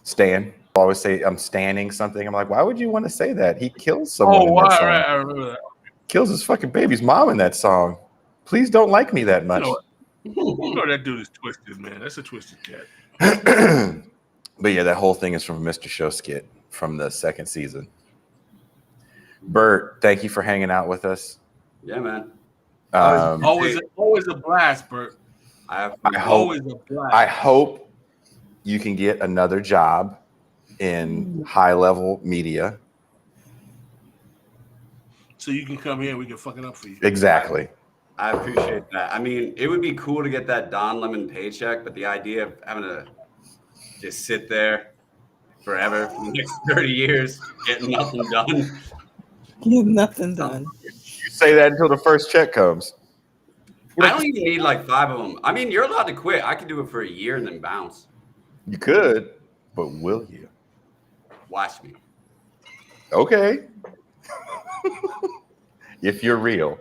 Stan. I always say I'm standing something. I'm like, why would you want to say that? He kills someone. Oh, in that song. right. I remember that. Kills his fucking baby's mom in that song. Please don't like me that much. You know that dude is twisted, man. That's a twisted cat. But yeah, that whole thing is from a Mr. Show skit from the second season. Bert, thank you for hanging out with us. Yeah, man. Always a blast, Bert. I hope you can get another job in high level media. So you can come here and we can fuck it up for you. Exactly. I appreciate that. I mean, it would be cool to get that Don Lemon paycheck, but the idea of having to just sit there forever for the next 30 years, getting nothing done. Getting nothing done. You say that until the first check comes. I don't even need like 5 of them. I mean, you're allowed to quit. I could do it for a year and then bounce. You could, but will you? Watch me. Okay. If you're real.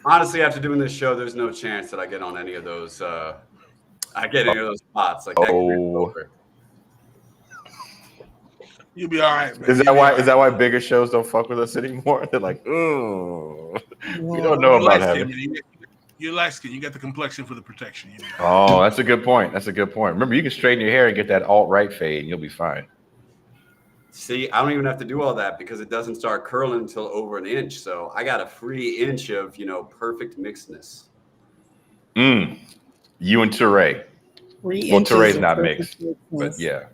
Honestly, after doing this show, there's no chance that I get on any of those. I get any of those spots. Like that over. You'll be all right, man. Is that why bigger shows don't fuck with us anymore? They're like, ooh, we don't know about having. You're light skin. You got the complexion for the protection. You know? Oh, that's a good point. Remember, you can straighten your hair and get that alt-right fade, and you'll be fine. See, I don't even have to do all that because it doesn't start curling until over an inch. So I got a free inch of, perfect mixedness. You and Touré. Well, Touré's not mixed, but yeah.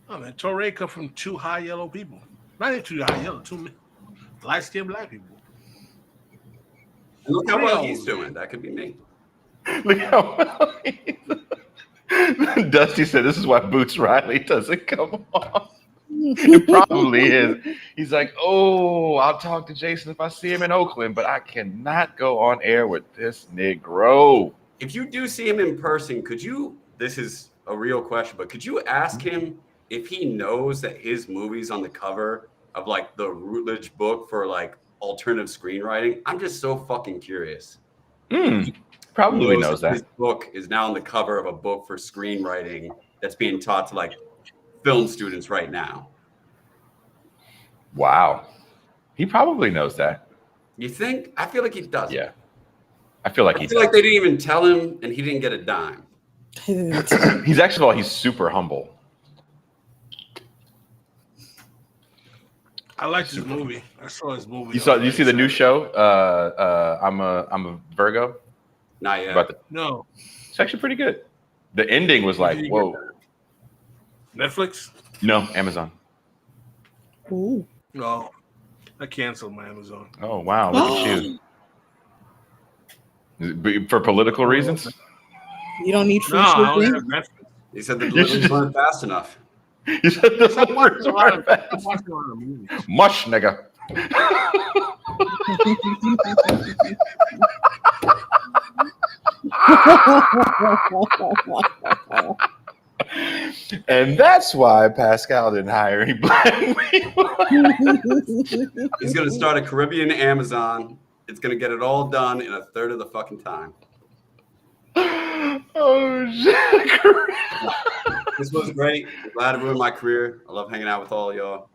Oh man, Touré come from 2 high yellow people. Not even 2 high yellow, 2 light-skinned black people. And look how well he's doing. That could be me. Look how well Dusty said, "This is why Boots Riley doesn't come on." It probably is. He's like, "Oh, I'll talk to Jason if I see him in Oakland, but I cannot go on air with this Negro." If you do see him in person, could you? This is a real question, but could you ask him if he knows that his movie's on the cover of like the Routledge book for like alternative screenwriting? I'm just so fucking curious. Probably knows that. His book is now on the cover of a book for screenwriting that's being taught to like film students right now. Wow. He probably knows that. You think? I feel like he doesn't. Yeah. I feel like they didn't even tell him and he didn't get a dime. He's super humble. I liked his movie. I saw his movie. You see the new show? I'm a Virgo. Not yet. No. It's actually pretty good. The ending was like, whoa. Netflix? No, Amazon. Ooh. No. I canceled my Amazon. Oh wow, look at you. For political reasons? You don't need free shipping? He said the deliveries weren't fast enough. You said the deliveries weren't fast. Mush, nigga. And that's why Pascal didn't hire any black people. He's going to start a Caribbean Amazon. It's going to get it all done in a third of the fucking time. Oh, shit. This was great. I'm glad it ruined my career. I love hanging out with all y'all.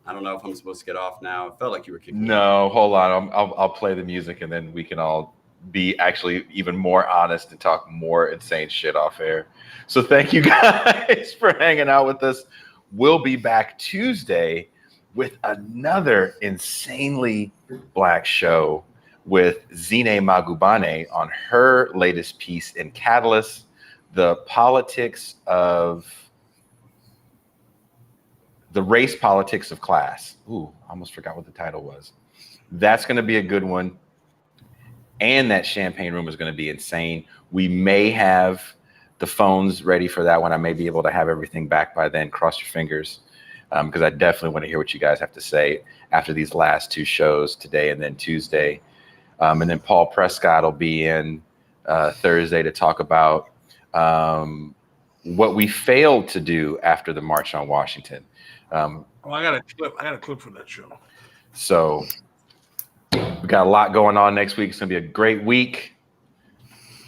I don't know if I'm supposed to get off now. It felt like you were kicking me. No, hold on. I'll play the music and then we can all be actually even more honest and talk more insane shit off air. So thank you guys for hanging out with us. We'll be back Tuesday with another insanely black show with Zine Magubane on her latest piece in Catalyst, the race politics of class. Ooh, I almost forgot what the title was. That's going to be a good one. And that champagne room is going to be insane. We may have the phones ready for that one. I may be able to have everything back by then. Cross your fingers, because I definitely want to hear what you guys have to say after these last 2 shows, today and then Tuesday. And then Paul Prescott will be in Thursday to talk about what we failed to do after the March on Washington. I got a clip from that show. So we got a lot going on next week. It's going to be a great week.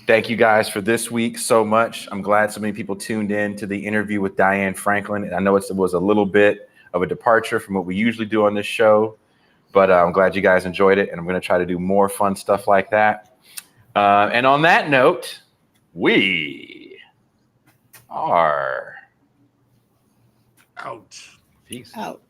Thank you guys for this week so much. I'm glad so many people tuned in to the interview with Diane Franklin. I know it was a little bit of a departure from what we usually do on this show, But I'm glad you guys enjoyed it, and I'm going to try to do more fun stuff like that. And on that note, we are out. peace. Out.